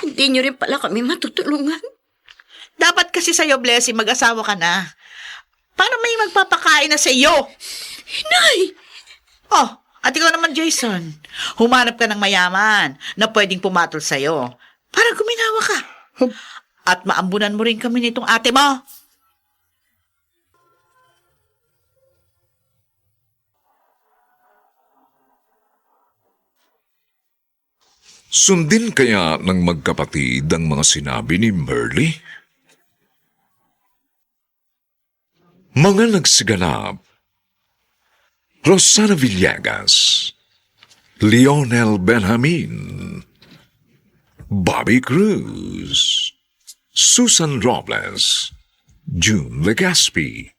hindi nyo rin pala kami matutulungan. Dapat kasi sa'yo, Blessy, mag-asawa ka na. Para may magpapakain na sa'yo. Inay! Oh, at ikaw naman, Jason. Humanap ka ng mayaman na pwedeng pumatol sa'yo. Para guminawa ka. At maambunan mo rin kami nitong ate mo. Sundin kaya ng magkapatid ang mga sinabi ni Merly? Mga nagsiganap: Rosana Villegas, Lionel Benjamin, Bobby Cruz, Susan Robles, June Legaspi,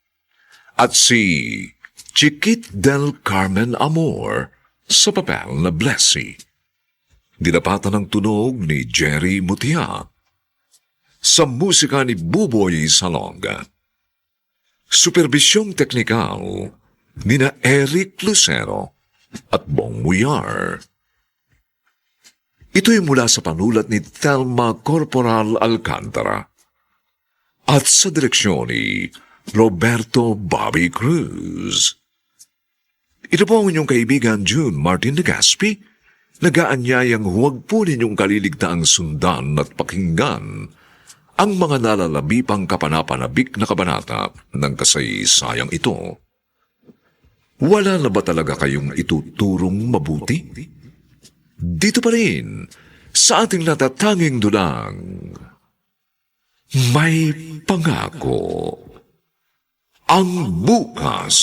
at si Chiquit del Carmen Amor sa papel na Blessy. Dinapatan ng tunog ni Jerry Mutia. Sa musika ni Buboy Salonga. Supervisyong teknikal ni na Eric Lucero at Bong Muyar. Ito'y mula sa panulat ni Thelma Corporal Alcantara at sa direksyon ni Roberto Bobby Cruz. Ito po ang inyong kaibigan June Martin Legaspi, nagaanyayang huwag po ninyong kaliligtaang sundan at pakinggan ang mga nalalabipang kapanapanabik na kabanata ng kasaysayang ito. Wala na ba talaga kayong ituturong mabuti? Dito pa rin, sa ating natatanging dulang, may pangako ang bukas.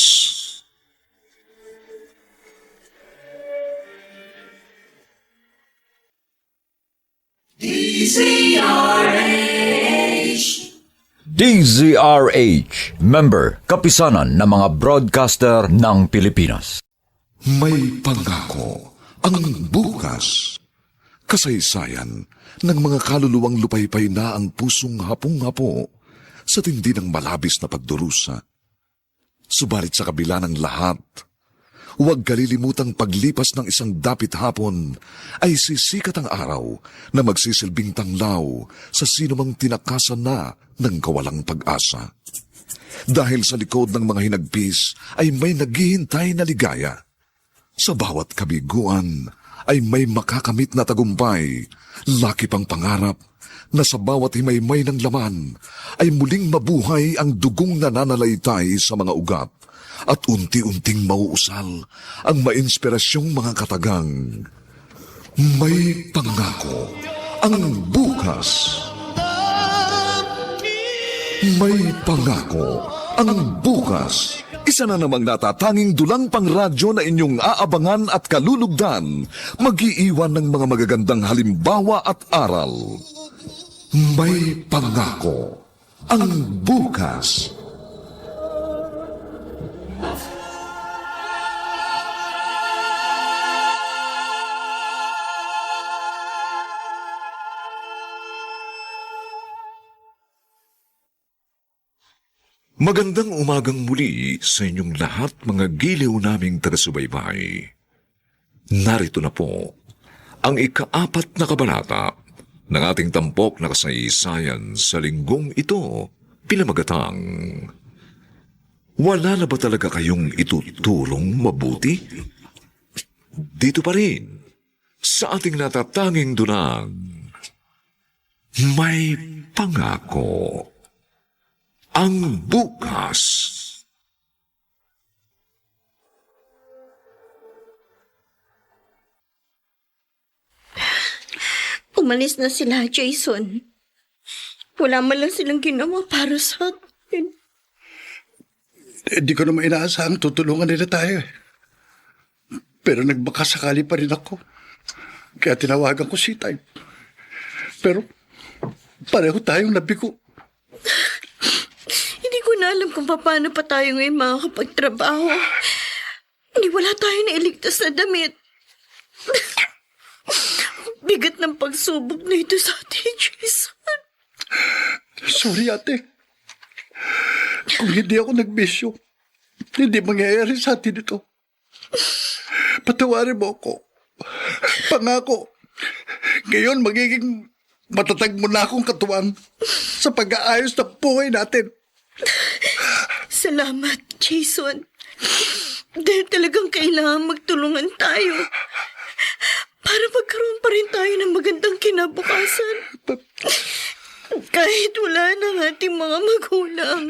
DZRH, member, kapisanan ng mga broadcaster ng Pilipinas. May pangako ang bukas. Kasaysayan ng mga kaluluwang lupaypay na ang pusong hapong-hapo sa tindi ng malabis na pagdurusa. Subalit sa kabila ng lahat, huwag kalilimutang paglipas ng isang dapit hapon ay sisikat ang araw na magsisilbing tanglaw sa sinumang tinakasan na ng kawalang pag-asa. Dahil sa likod ng mga hinagpis ay may naghihintay na ligaya. Sa bawat kabiguan ay may makakamit na tagumpay, laki pang pangarap na sa bawat himaymay ng laman ay muling mabuhay ang dugong nananalaytay sa mga ugat at unti-unting mauusal ang mainspirasyong mga katagang. May pangako ang bukas. May pangako ang bukas. Isa na namang natatanging dulang pangradyo na inyong aabangan at kalulugdan, mag-iiwan ng mga magagandang halimbawa at aral. May pangako ang bukas. Magandang umagang muli sa inyong lahat, mga giliw naming taga-subaybay. Narito na po ang ika-4 na kabanata ng ating tampok na kasaysayan sa linggong ito, pinamagatang, wala na ba talaga kayong itutulong mabuti? Dito pa rin, sa ating natatanging dunang, may pangako ang bukas. Umalis na sila, Jason. Wala man lang silang ginawa para sa atin. Di ko naman inaasahang tutulungan nila tayo. Pero nagbakasakali pa rin ako. Kaya tinawagan ko si Tay. Pero pareho tayong nabigo. Hindi ko na alam kung paano pa tayo ngayon makakapagtrabaho. Hindi wala tayo na iligtas na damit. Bigat ng pagsubok na ito sa atin, Jason. Sorry, ate. Kung hindi ako nagbisyo, hindi mangyayari sa atin ito. Patawarin mo ako. Pangako. Ngayon magiging matatag mo na akong katuwang sa pag-aayos ng buhay natin. Salamat, Jason. Dahil talagang kailangan magtulungan tayo para magkaroon pa rin tayo ng magandang kinabukasan. Kahit wala na ang ating mga magulang.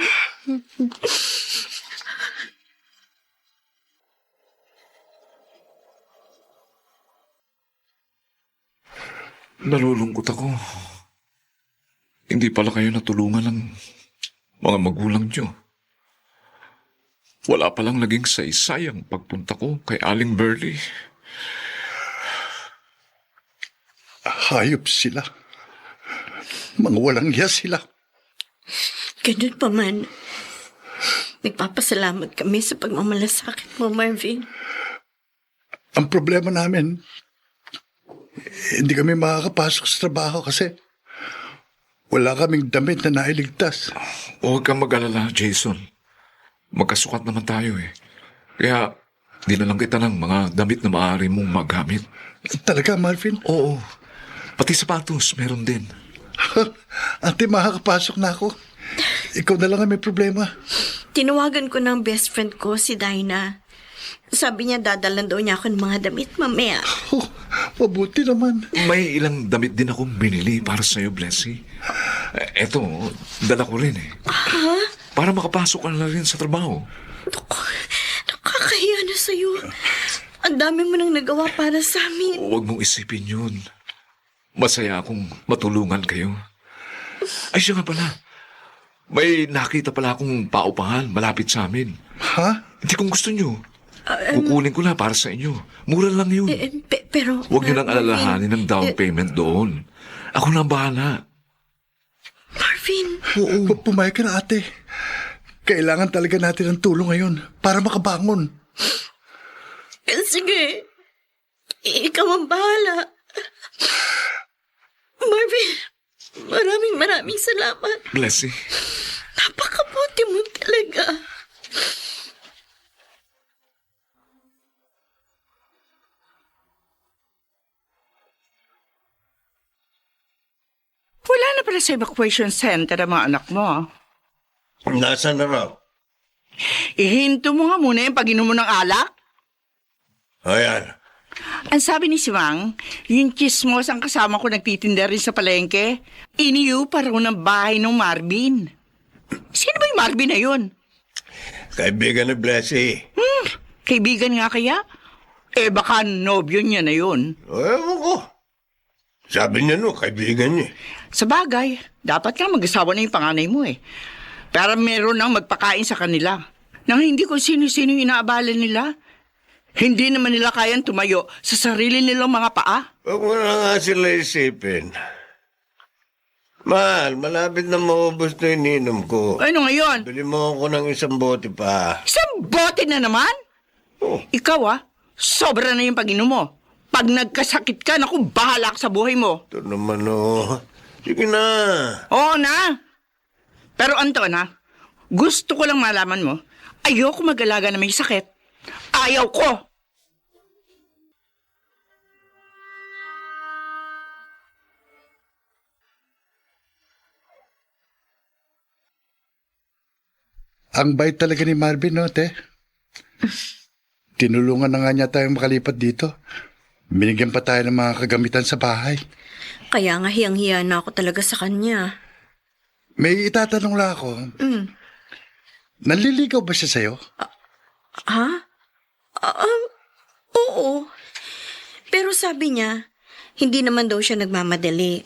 Nalulungkot ako. Hindi pala kayo natulungan ng mga magulang niyo. Wala palang naging saysay ang pagpunta ko kay Aling Burley. Hayop sila. Mga walang hiya sila. Ganun pa man. Nagpapasalamat kami sa pagmamalasakit mo, Marvin. Ang problema namin, hindi kami makakapasok sa trabaho kasi wala kaming damit na nailigtas. Huwag kang mag-alala, Jason. Magkasukat naman tayo eh. Kaya, di na lang kita ng mga damit na maaari mong magamit. Talaga, Marvin? Oo. Pati sapatos, meron din. Ate, makakapasok na ako. Ikaw na lang ang may problema. Tinawagan ko ng best friend ko, si Dinah. Sabi niya dadalan daw niya ako ng mga damit mamaya. Oh, mabuti naman. May ilang damit din akong binili para sa'yo, Blessy. Eto, dala ko rin eh. Para makapasok ka na rin sa trabaho. Nakakahiya na sa'yo. Ang dami mo nang nagawa para sa amin. Huwag mong isipin yun. Masaya akong matulungan kayo. Ay, siya nga pala. May nakita pala akong paupahan malapit sa amin. Ha? Hindi kung gusto nyo. Kukunin ko na para sa inyo. Mura lang yun. Pero... Huwag nyo nang alalahanin ng down payment doon. Ako na ang bahala. Marvin. Oo. Pumayag ka na, ate. Kailangan talaga natin ng tulong ngayon para makabangon. Sige. Ikaw ang bahala. Marvin, maraming salamat. Blessy, Napakabuti mo talaga. Wala na pala sa evacuation center ang mga anak mo. Nasaan na raw? Ihinto mo nga muna yung pag-inom mo ng alak. Ayan. Ang sabi ni Simang, yung chismos ang kasama ko nagtitinda rin sa palengke, iniyu pa raw ng bahay ng Marvin. Sino ba yung Marvin na yun? Kaibigan ni Blessy. Kaibigan nga kaya? Baka nobyo niya na yun. Ewan ko. Sabi niya kaibigan niya. Sa bagay, dapat nga mag-asawa na yung panganay mo Pero meron nang magpakain sa kanila. Nang hindi ko sino-sino yung inaabala nila. Hindi naman nila kayang tumayo sa sarili nilang mga paa. Huwag mo na nga sila isipin. Mahal, malapit na maubos na yung ininom ko. Ano ngayon? Bili mo ako ng isang bote pa. Isang bote na naman? Oh. Ikaw sobra na yung pag-inom mo. Pag nagkasakit ka, naku, bahala ka sa buhay mo. Ito naman Sige na. Oo na. Pero Anton gusto ko lang malaman mo, ayoko mag-alaga na may sakit. Ayaw ko. Ang bait talaga ni Marvin, no, te? Tinulungan na nga niya tayong makalipat dito. Binigyan pa tayo ng mga kagamitan sa bahay. Kaya nga hiyang-hiya na ako talaga sa kanya. May itatanong lang ako. Nanliligaw ba siya sa'yo? Ha? Oo. Pero sabi niya, hindi naman daw siya nagmamadali.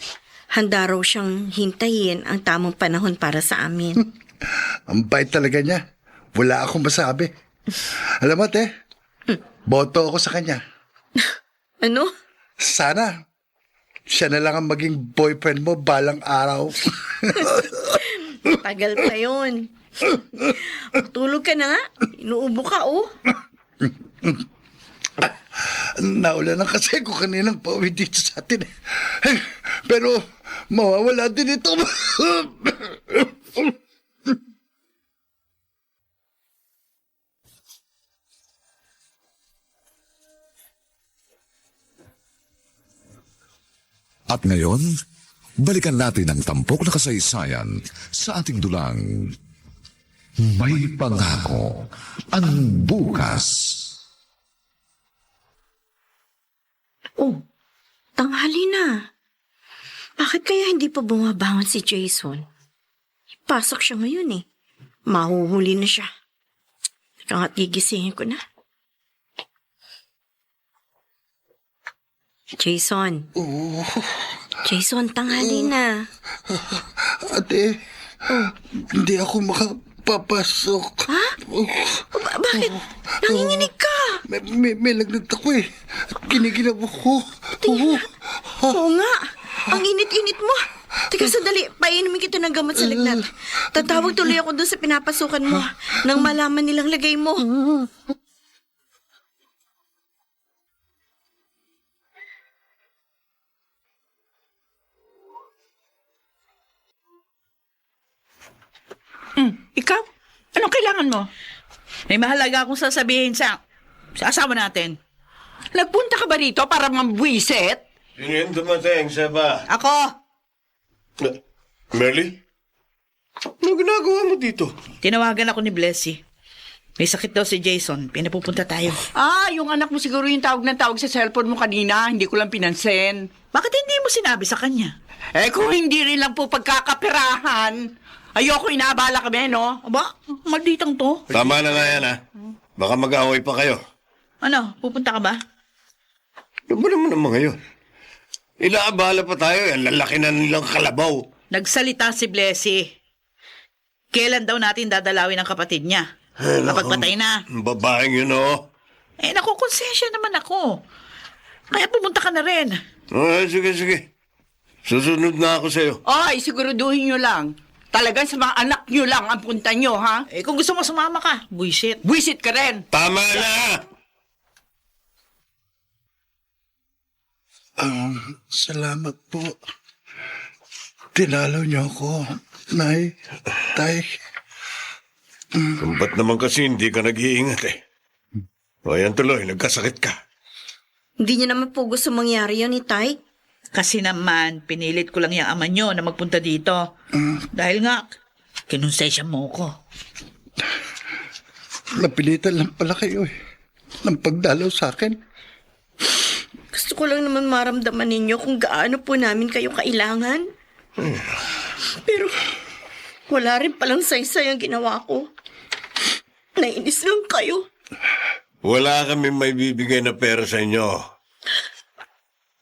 Handa raw siyang hintayin ang tamang panahon para sa amin. Ang bait talaga niya. Wala akong masabi. Alam mo, te, boto ako sa kanya. Ano? Sana, siya na lang ang maging boyfriend mo balang araw. Tagal pa yun. Tulog ka na nga. Inuubo ka, Naulan na kasi ko kaninang pauwi dito sa atin. Pero, mawawala din ito. at ngayon, balikan natin ang tampok na kasaysayan sa ating dulang May Pangako ang Bukas. Oh, tanghali na. Bakit kaya hindi pa bumabangon si Jason? Pasok siya ngayon Mahuhuli na siya. Teka nga, gigisingin ko na. Jason. Jason, tanghali na. Ate, hindi ako makapapasok. Ha? Bakit? Nanginginig ka. May lagnat ako Kinikilaw ako. Oo nga. Ang init-init mo. Teka, sandali. Painumin kita ng gamot sa lagnat. Tatawag tuloy ako doon sa pinapasukan mo nang malaman nilang lagay mo. Ikaw? Anong kailangan mo? May mahalaga akong sasabihin sa asawa natin. Nagpunta ka ba rito para mambwisit? Sino yung dumating, Seba? Ako! Merly? Ano ginagawa mo dito? Tinawagan ako ni Blessy. May sakit daw si Jason. Pinapupunta tayo. Yung anak mo siguro yung tawag ng tawag sa cellphone mo kanina. Hindi ko lang pinansin. Bakit hindi mo sinabi sa kanya? Kung hindi rin lang po pagkakapirahan, ayoko inaabala kami, no? Aba, malditang to. Tama na nga yan, Baka mag-away pa kayo. Ano, pupunta ka ba? Ano ba naman ang mga yun? Inaabala pa tayo, lalaki na nilang kalabaw. Nagsalita si Blessy. Kailan daw natin dadalawin ang kapatid niya? Kapag patay na. Babaeng yun, Nakukonsensya naman ako. Kaya pumunta ka na rin. Sige. Susunod na ako sa'yo. Siguraduhin nyo lang. Talagang sa mga anak nyo lang ang punta nyo, ha? Kung gusto mo sumama ka, buisit. Wisit ka rin. Tama na! Salamat po. Tinalo niyo ako, Nay, Tay. Ba't naman kasi hindi ka nag-iingat eh? O yan tuloy, nagkasakit ka. Hindi niya naman po gusto mangyari yun ni Tay. Kasi naman, pinilit ko lang yung ama nyo na magpunta dito. Dahil nga, kinonsensya mo ko. Napilitan lang pala kayo ng pagdalaw sa akin. Gusto ko lang naman maramdaman ninyo kung gaano po namin kayo kailangan. Pero wala rin palang saysay ang ginawa ko. Nainis lang kayo. Wala kami may bibigay na pera sa inyo.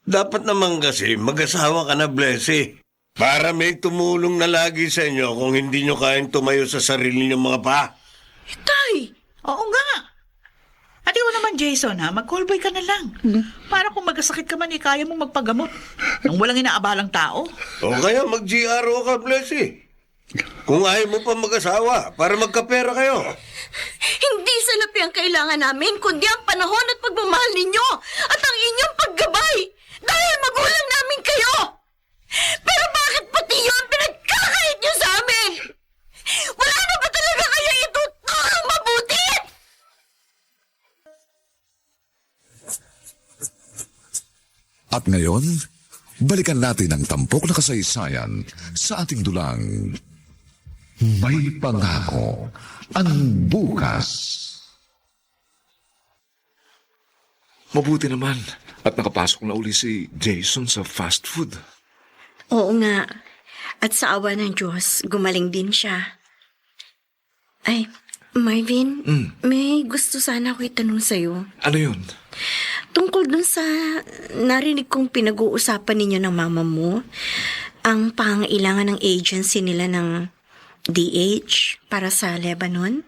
Dapat naman kasi mag-asawa ka na, Blessy. Para may tumulong na lagi sa inyo kung hindi nyo kayang tumayo sa sarili nyo mga pa. Tay! Oo nga. At ikaw naman, Jason, ha? Mag-callboy ka na lang. Para kung magkasakit ka man, kaya mong magpagamot. Nang walang inaabalang tao. O kaya mag-GRO ka, Blessy. Kung ayaw mo pa mag-asawa, para magkapera kayo. Hindi salapi ang kailangan namin, kundi ang panahon at pagmamahal ninyo at ang inyong paggabay. Dahil magulang namin kayo. Pero bakit pati yun pinagkakait nyo sa amin? Wala na ba talaga kayo itutulong mabuti? At ngayon, balikan natin ang tampok na kasaysayan sa ating dulang May Pangako ang Bukas. Mabuti naman at nakapasok na uli si Jason sa fast food. Oo nga. At sa awa ng Diyos, gumaling din siya. Ay, Marvin, may gusto sana ako itanong sa'yo. Ano yun? Tungkol dun sa narinig kong pinag-uusapan ninyo ng mama mo, ang pangailangan ng agency nila ng DH para sa Lebanon.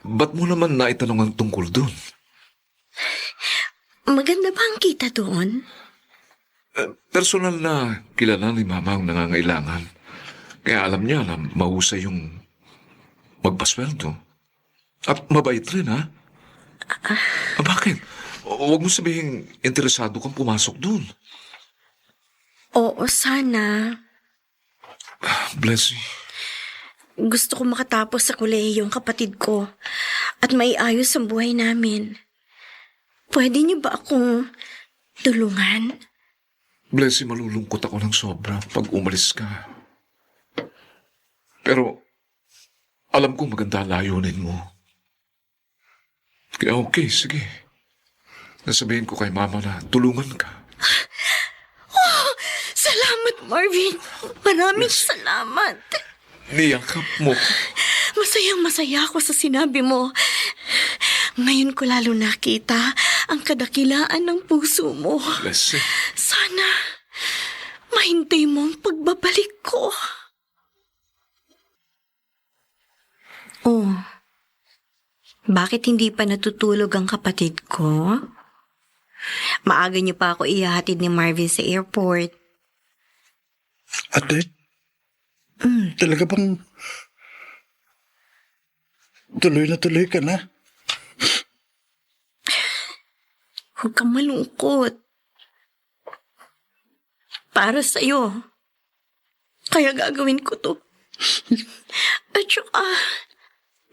Ba't mo naman naitanong ang tungkol dun? Maganda ba ang kita doon? Personal na kilala ni Mama ang nangangailangan. Kaya alam niya na mahusay yung magpasweldo. At mabait rin, ha? Bakit? Huwag mo sabihin interesado kang pumasok dun. Oo, sana. Bless you. Gusto ko makatapos sa kolehiyo ang kapatid ko at maiayos ang buhay namin. Pwede niyo ba akong tulungan? Bless you, malulungkot ako ng sobra pag umalis ka. Pero, alam ko maganda ang layunin mo. Kaya okay, sige. Nasabihin ko kay Mama na tulungan ka. Oh, salamat, Marvin. Maraming salamat. Niyakap mo. Masayang-masaya ako sa sinabi mo. Ngayon ko lalo nakita ang kadakilaan ng puso mo. Bless you. Sana mahintay mo ang pagbabalik ko. Oh, bakit hindi pa natutulog ang kapatid ko? Maaga niyo pa ako ihahatid ni Marvin sa airport. Ate, talaga bang tuloy na tuloy ka na? Huwag kang malungkot. Para sa'yo. Kaya gagawin ko to. At saka,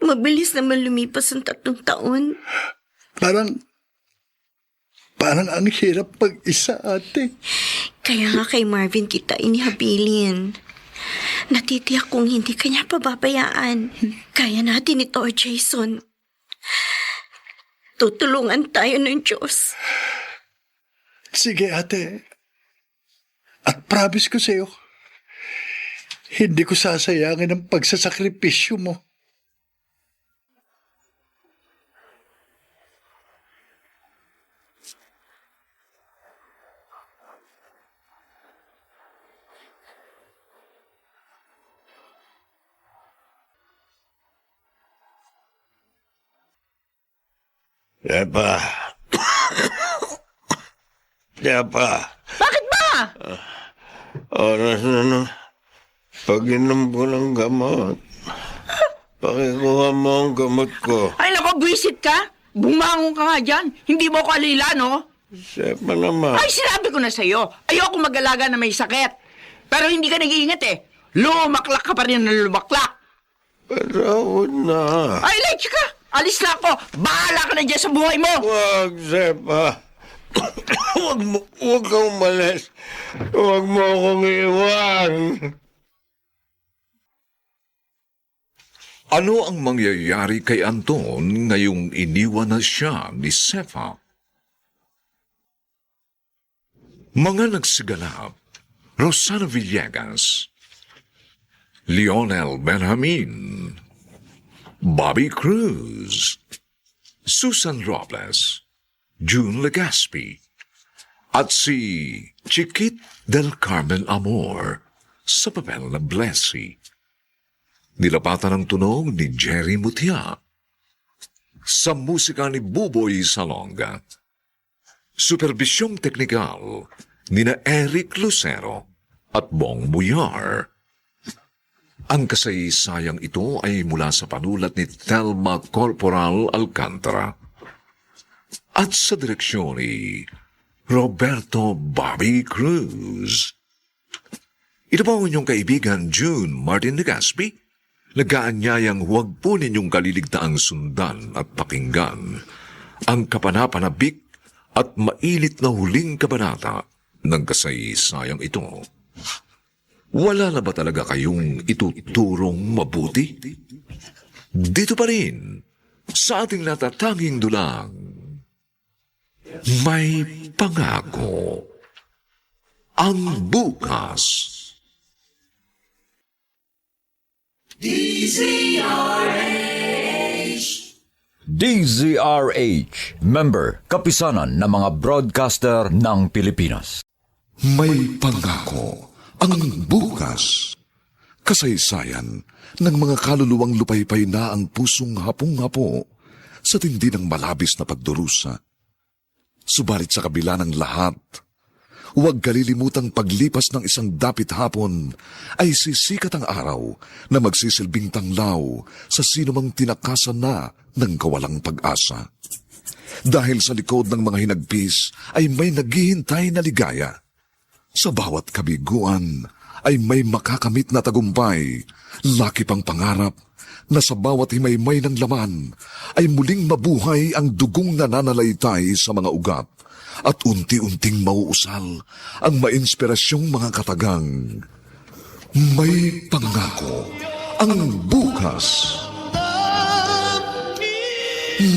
mabilis naman lumipas ang 3 taon. Parang ang hirap pag-isa, ate. Kaya nga kay Marvin kita inihabilin. Natitiyak kong hindi kanya pababayaan. Kaya natin ito, Jason. Tutulungan tayo ng Diyos. Sige, ate. At promise ko sa'yo, hindi ko sasayangin ang pagsasakripisyo mo. Yepa. Yepa. Bakit ba? Oras na. Pag-inom ko ng gamot. Pakikuha mo ang gamot ko. Ay, nako, buwisit ka. Bumangon ka nga dyan. Hindi mo ko alila, no? Sepa naman. Ay, sinabi ko na sa'yo, ayoko mag-alaga na may sakit. Pero hindi ka nag-iingat eh. Lumaklak ka pa rin na lumaklak. Patawad na. Ay, Leche ka! Alis na ako! Bahala ka na dyan sa buhay mo! Wag, Sepa. Huwag kang umalis. Huwag mo akong iwan. Ano ang mangyayari kay Anton ngayong iniwan na siya ni Sefa? Mga nagsiganap, Rosana Villegas, Lionel Benjamin, Bobby Cruz, Susan Robles, June Legaspi, at si Chiquit del Carmen Amor sa papel na Blessy. Nilapatan ang tunog ni Jerry Mutia. Sa musika ni Buboy Salonga. Supervisyong teknikal ni na Eric Lucero at Bong Buyar. Ang kasaysayang ito ay mula sa panulat ni Thelma Corporal Alcantara at sa direksyon ni Roberto Bobby Cruz. Ito po ang inyong kaibigan June Martin Legaspi, nag-aanyayang huwag po ninyong kaliligtaang sundan at pakinggan ang kapanapanabik at mainit na huling kabanata ng kasaysayang ito. Wala na ba talaga kayong ituturong mabuti? Dito pa rin, sa ating natatanging dulang, may pangako ang bukas. DZRH, member, kapisanan ng mga broadcaster ng Pilipinas. May pangako ang bukas. Kasaysayan ng mga kaluluwang lupaypay na ang pusong hapong-hapo sa tindi ng malabis na pagdurusa. Subalit sa kabila ng lahat, huwag kalilimutang paglipas ng isang dapit hapon ay sisikat ang araw na magsisilbing tanglaw sa sinumang tinakasan na ng kawalang pag-asa. Dahil sa likod ng mga hinagpis ay may naghihintay na ligaya. Sa bawat kabiguan ay may makakamit na tagumpay, laki pang pangarap na sa bawat himaymay ng laman ay muling mabuhay ang dugong nananalaytay sa mga ugat at unti-unting mauusal ang mainspirasyong mga katagang. May pangako ang bukas.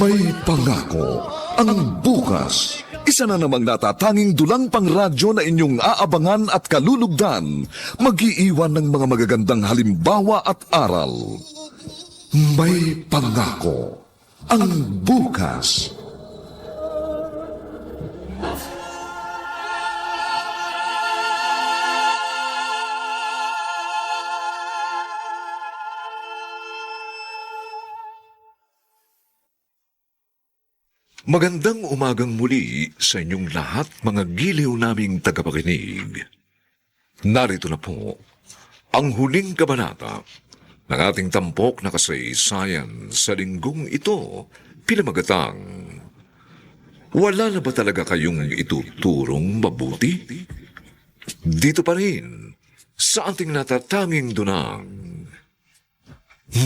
May pangako ang bukas. Isa na namang natatanging dulang pang radyo na inyong aabangan at kalulugdan, mag-iiwan ng mga magagandang halimbawa at aral. May pangako ang bukas. Magandang umagang muli sa inyong lahat, mga giliw naming tagapakinig. Narito na po ang huling kabanata ng ating tampok na kasaysayan sa linggong ito, pinamagatang, wala na ba talaga kayong ituturong mabuti? Dito pa rin, sa ating natatanging dunang,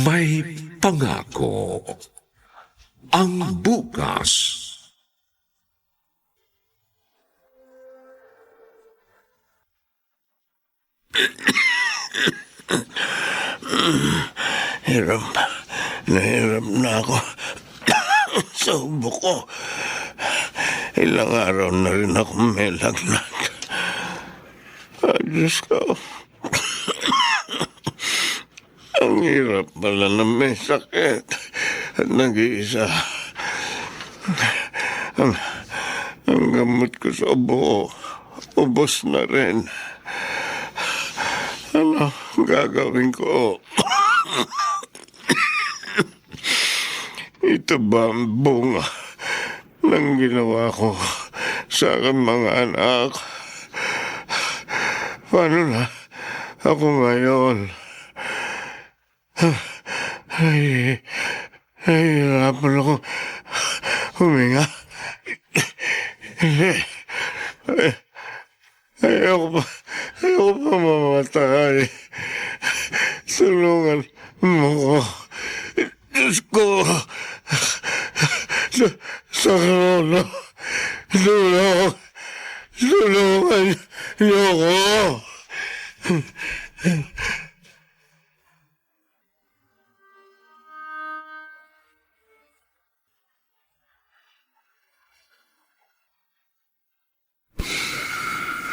may pangako ang bukas. Hirap na ako sa ubo ko. Ilang araw na rin ako may lagnat. Diyos ko. Ang hirap pala na may sakit at nag-iisa. Ang gamot ko sa ubo, ubos na rin. Ano gagawin ko? Ito ba ang bunga ng ginawa ko sa aking mga anak? Paano na ako ngayon? Hirapan ako huminga. Sa Corona. Tulungan niyo ako.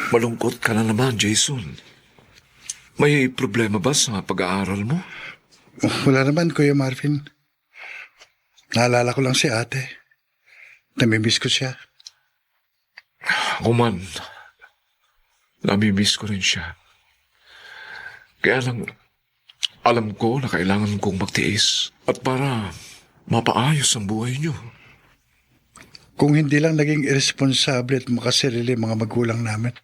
Malungkot ka na naman, Jason. May problema ba sa pag-aaral mo? Wala naman, Kuya Marvin. Naalala ko lang si ate. Namimiss ko siya. Ako man, namimiss ko rin siya. Kaya lang, alam ko na kailangan kong magtiis at para mapaayos ang buhay niyo. Kung hindi lang naging irresponsable at makasarili mga magulang namin,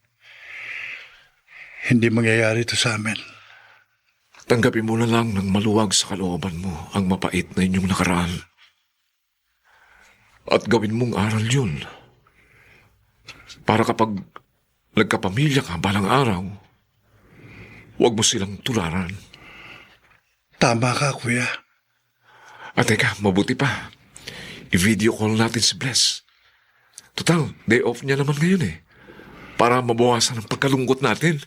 hindi mangyayari ito sa amin. Tanggapin mo na lang ng maluwag sa kalooban mo ang mapait na inyong nakaraan. At gawin mong aral yun. Para kapag nagkapamilya ka balang araw, huwag mo silang tularan. Tama ka, Kuya. At teka, mabuti pa. I-video call natin si Bless. Total, day off niya naman ngayon eh. Para mabawasan ang pagkalungkot natin.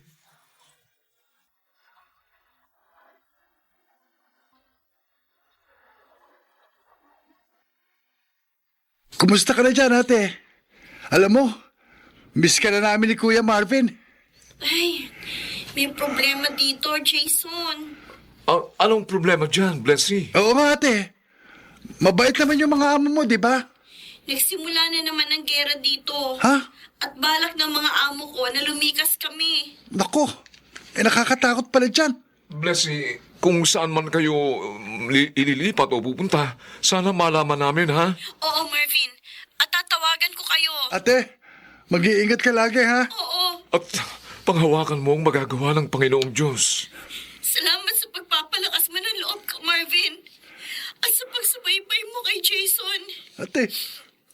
Kumusta ka na dyan, ate? Alam mo, miss ka na namin ni Kuya Marvin. Ay, may problema dito, Jason. Anong problema dyan, Blessy? Oo nga, ate. Mabait naman yung mga amo mo, di ba? Nagsimula na naman ang gera dito. Ha? At balak ng mga amo ko na lumikas kami. Nako, nakakatakot pala dyan. Blessy, kung saan man kayo ililipat o pupunta, sana malaman namin, ha? Oo, Marvin. At tatawagan ko kayo. Ate, mag-iingat ka lagi, ha? Oo. At panghawakan mo ang magagawa ng Panginoong Diyos. Salamat sa pagpapalakas mo ng loob ko, Marvin. At sa pagsubaybay mo kay Jason. Ate,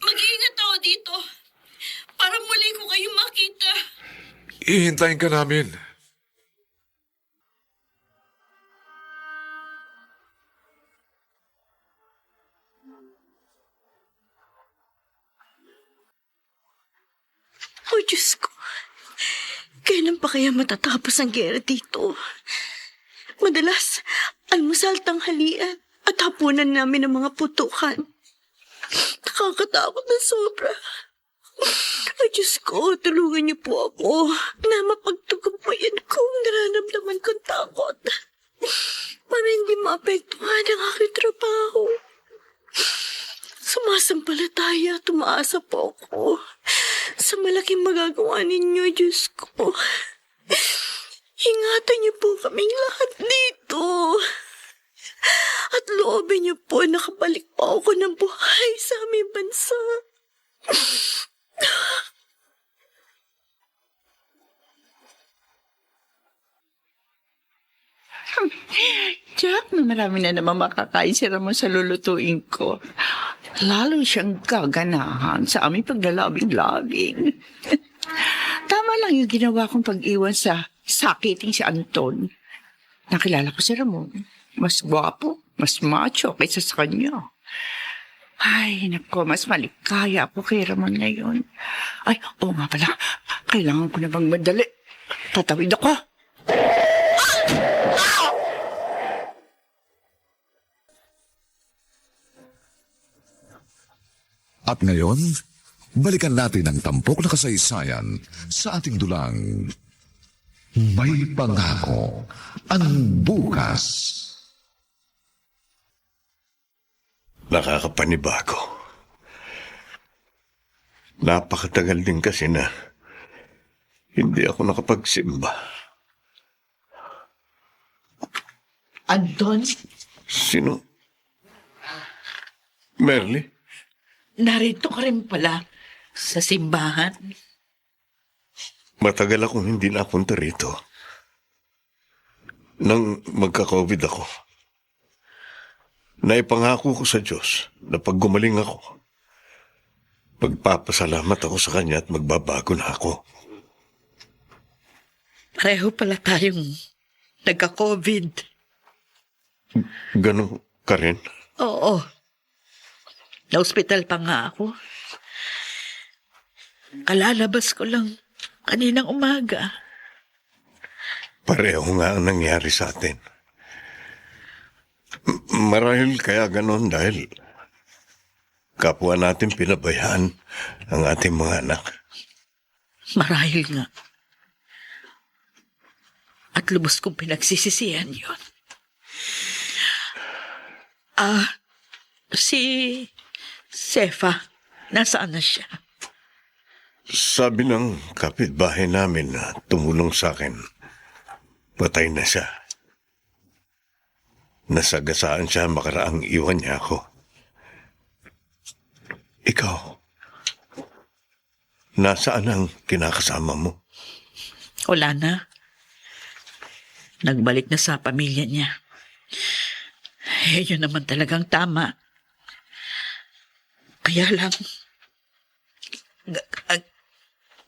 Mag-iingat ako dito. Para muli ko kayo makita. Ihintayin ka namin. Oh, Diyos ko. Kailan pa kaya matatapos ang gera dito? Madalas, almusal, tanghalian at hapunan namin ng mga putukan. Nakakatakot na sobra. Ay, Diyos ko, tulungan niyo po ako na mapagtagumpayan ko ang nararamdaman kong takot. Para hindi maapektuhan ang aking trabaho. Sumasampalataya, tumaasa po ako sa malaking magagawa ninyo, Diyos ko. Ingatan niyo po kaming lahat dito. At loobin niyo po na nakabalik pa ako ng buhay sa aming bansa. Jack, na marami na naman makakain si Ramon sa lulutuin ko. Lalo siyang gaganahan sa aming paglalabing-labing. Tama lang yung ginawa kong pag-iwan sa sakiting si Anton. Nakilala ko si Ramon. Mas gwapo, mas macho kaysa sa kanya. Ay, nako, mas malikaya ako kay Ramon ngayon. Ay, oo nga pala. Kailangan ko na bang madali. Tatawid ako. At ngayon, balikan natin ang tampok na kasaysayan sa ating dulang May Pangako ang Bukas. Nakakapanibago. Napakatagal din kasi na hindi ako nakapagsimba. Anton, Sino? Merly? narito ka rin pala sa simbahan. Matagal akong hindi napunta rito. Nang magka-COVID ako, naipangako ko sa Diyos na pag gumaling ako, magpapasalamat ako sa Kanya at magbabago na ako. Pareho pala tayong nagka-COVID. Ganun ka rin? Oo. Na-hospital pa nga ako. Kalalabas ko lang kaninang umaga. Pareho nga ang nangyari sa atin. Marahil kaya ganon dahil kapwa natin pinabayaan ang ating mga anak. Marahil nga. At lubos kong pinagsisisihan yun. Si Sefa, nasaan na siya? Sabi ng kapitbahay namin na tumulong sa akin, patay na siya. Nasagasaan siya makaraang iwan niya ako. Ikaw, nasaan ang kinakasama mo? Wala na. Nagbalik na sa pamilya niya. Yun naman talagang tama. Kaya lang,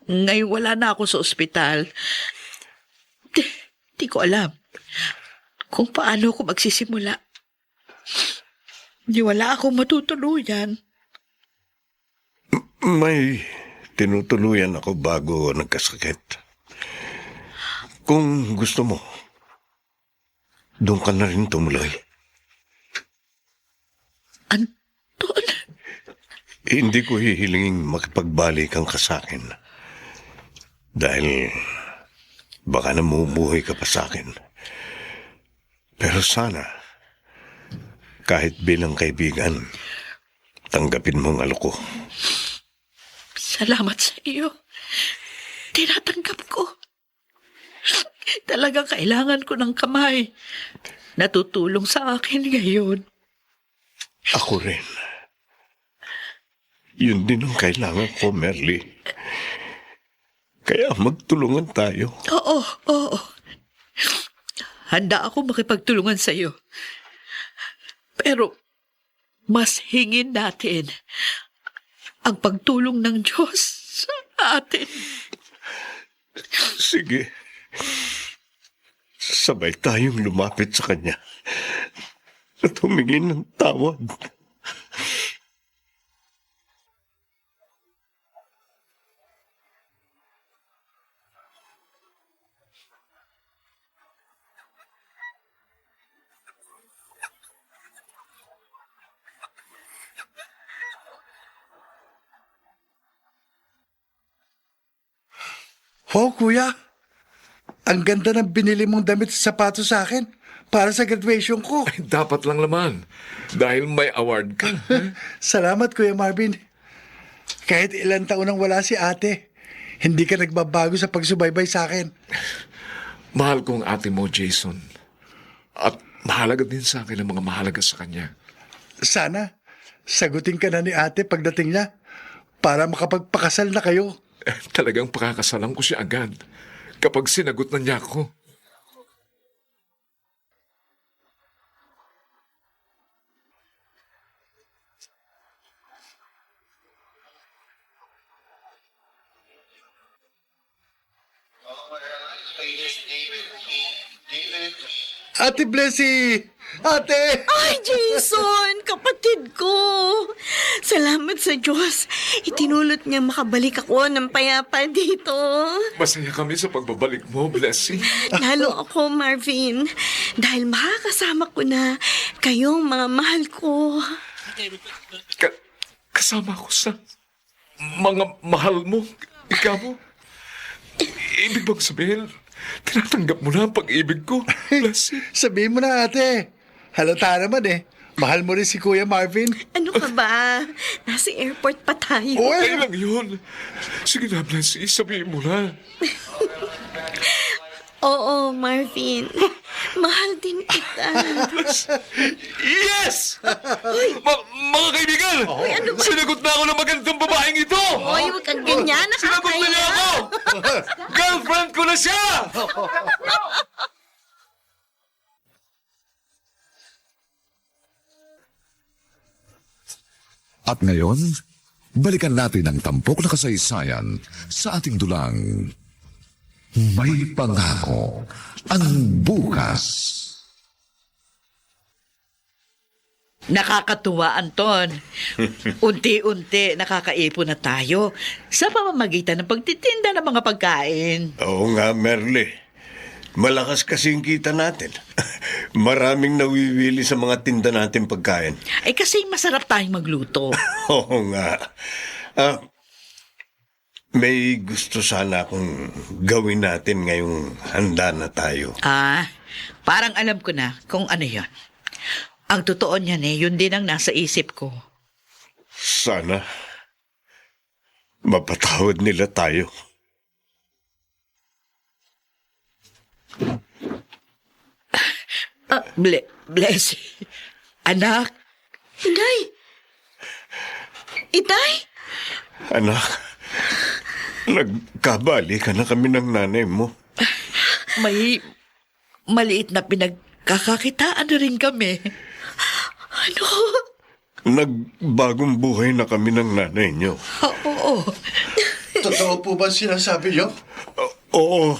ngayon wala na ako sa ospital. Di ko alam kung paano ako magsisimula. Di wala akong matutuluyan. May tinutuluyan ako bago nagkasakit. Kung gusto mo, doon ka na rin tumuloy. Anton, Hindi ko hihilingin makipagbalikan ka sa akin. Dahil baka namumuhay ka pa sa akin. Pero sana, kahit bilang kaibigan, tanggapin mo ang alok ko. salamat sa iyo. Tinatanggap ko. Talagang kailangan ko ng kamay. Natutulong sa akin ngayon. Ako rin. Yun din ang kailangan ko, Merly. Kaya magtulungan tayo. Oo. Handa ako makipagtulungan sa iyo. Pero, mas hingin natin ang pagtulong ng Diyos sa atin. Sige. Sabay tayong lumapit sa Kanya at humingi ng tawad. Oh, kuya. Ang ganda ng binili mong damit sa sapatos sa akin para sa graduation ko. Dapat lang naman. Dahil may award ka. Salamat, Kuya Marvin. Kahit ilang taon nang wala si ate, hindi ka nagbabago sa pagsubaybay sa akin. Mahal ko ang ate mo, Jason. At mahalaga din sa akin ang mga mahalaga sa kanya. Sana, sagutin ka na ni ate pagdating niya para makapagpakasal na kayo. Talagang pakakasalan ko siya agad kapag sinagot na niya ako. Ate Blessy! Ate! Ay, Jason! Kapatid ko! Salamat sa Diyos. Itinulot niya makabalik ako ng payapa dito. Masaya kami sa pagbabalik mo, Blessing. Lalo ako, Marvin. Dahil makakasama ko na kayong mga mahal ko. Kasama ko sa mga mahal mo. Ikaw mo. Ibig bang sabihin, tinatanggap mo na ang pag-ibig ko, Blessing? Sabihin mo na, ate. Halata naman eh. Mahal mo rin si Kuya Marvin. Ano ka ba? Nasa airport pa tayo. Okay lang yun. Sige na, Blessing, sabihin mo na. Oo, Marvin. Mahal din kita. Yes! Mga kaibigan! Sinagot na ako ng magandang babaeng ito! Hoy, huwag kang ganyan. Sinagot na niya ako! Girlfriend ko na siya! At ngayon, balikan natin ang tampok na kasaysayan sa ating dulang May Pangako ang Bukas. Nakakatuwa, Anton. Unti-unti nakakaipon na tayo sa pamamagitan ng pagtitinda ng mga pagkain. Oo nga, Merle. Malakas kasing kita natin. Maraming nawiwili sa mga tinda natin pagkain. Ay kasi masarap tayong magluto. Oo nga. May gusto sana akong gawin natin ngayong handa na tayo. Parang alam ko na kung ano yon. Ang totoo niyan yun din ang nasa isip ko. Sana mapatawad nila tayo. Bless. Anak. Inay! Itay! Anak, nagkabali ka na kami ng nanay mo. May maliit na pinagkakakitaan na rin kami. Ano? Nagbagong buhay na kami ng nanay niyo. Oo. Totoo po ba sinasabi niyo? Oo,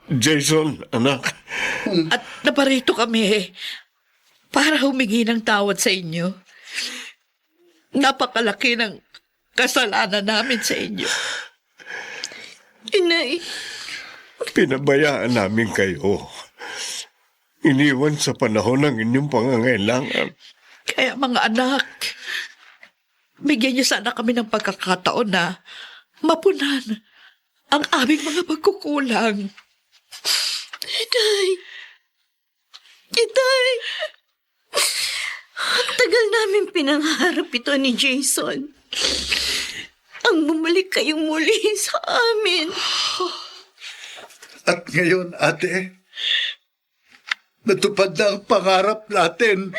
Jason, anak. At naparito kami para humingi ng tawad sa inyo. Napakalaki ng kasalanan namin sa inyo. Inay! Pinabayaan namin kayo. Iniwan sa panahon ng inyong pangangailangan. Kaya mga anak, bigyan niyo sana kami ng pagkakataon na mapunan ang aming mga pagkukulang. Itay! Itay! Ang tagal namin pinangarap ito ni Jason. Ang bumalik kayong muli sa amin. At ngayon, ate, natupad na ang pangarap natin.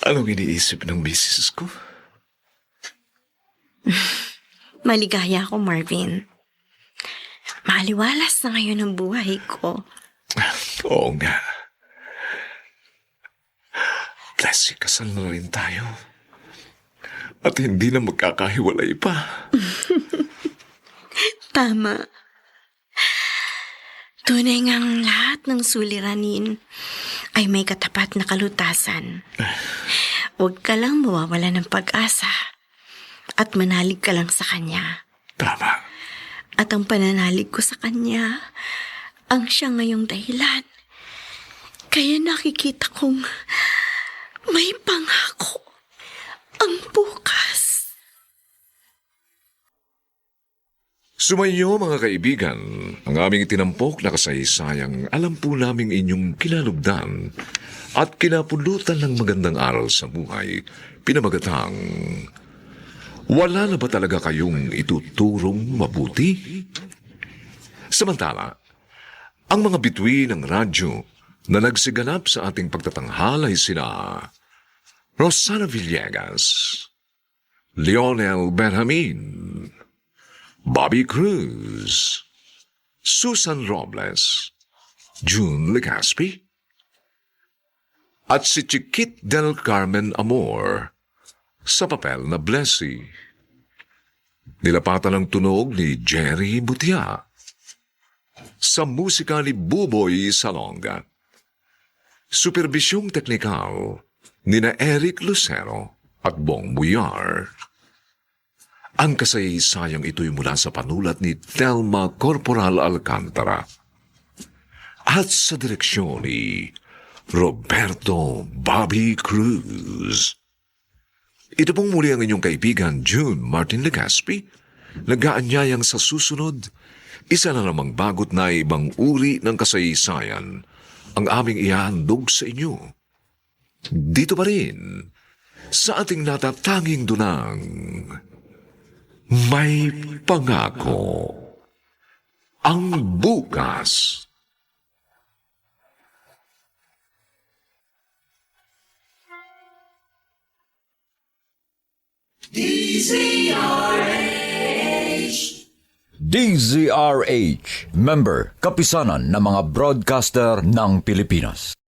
Anong iniisip ng misis ko? Maligaya ako, Marvin. Maliwalas na ngayon ang buhay ko. Oo nga. Blessy, kasal na rin tayo. At hindi na magkakahiwalay pa. Tama. Tunay ngang lahat ng suliranin ay may katapat na kalutasan. Huwag ka lang mawawala ng pag-asa at manalig ka lang sa Kanya. Tama. At ang pananalig ko sa Kanya, ang siya ngayong dahilan. Kaya nakikita kong may pangako ang bukas. Sumainyo mga kaibigan, ang aming tinampok na kasaysayang alam po naming inyong kinalugdan at kinapulutan ng magandang aral sa buhay, pinamagatang, wala na ba talaga kayong ituturong mabuti? Samantala, ang mga bituin ng radyo na nagsiganap sa ating pagtatanghal ay sina Rosana Villegas, Lionel Benjamin, Bobby Cruz, Susan Robles, June Legaspi, at si Chiquit del Carmen Amor sa papel na Blessy. Nilapatan ng tunog ni Jerry Butia. Sa musika ni Buboy Salonga. Superbisyong teknikal ni na Eric Lucero at Bong Buyar. Ang kasaysayang ito'y mula sa panulat ni Thelma Corporal Alcantara at sa direksyon ni Roberto Bobby Cruz. Ito pong muli ang inyong kaibigan June Martin Legaspi, nag-aanyayang sa susunod, isa na namang bagot na ibang uri ng kasaysayan ang aming ihahandog sa inyo. Dito pa rin, sa ating natatanging dunang, may pangako ang bukas. DZRH, member, kapisanan ng mga broadcaster ng Pilipinas.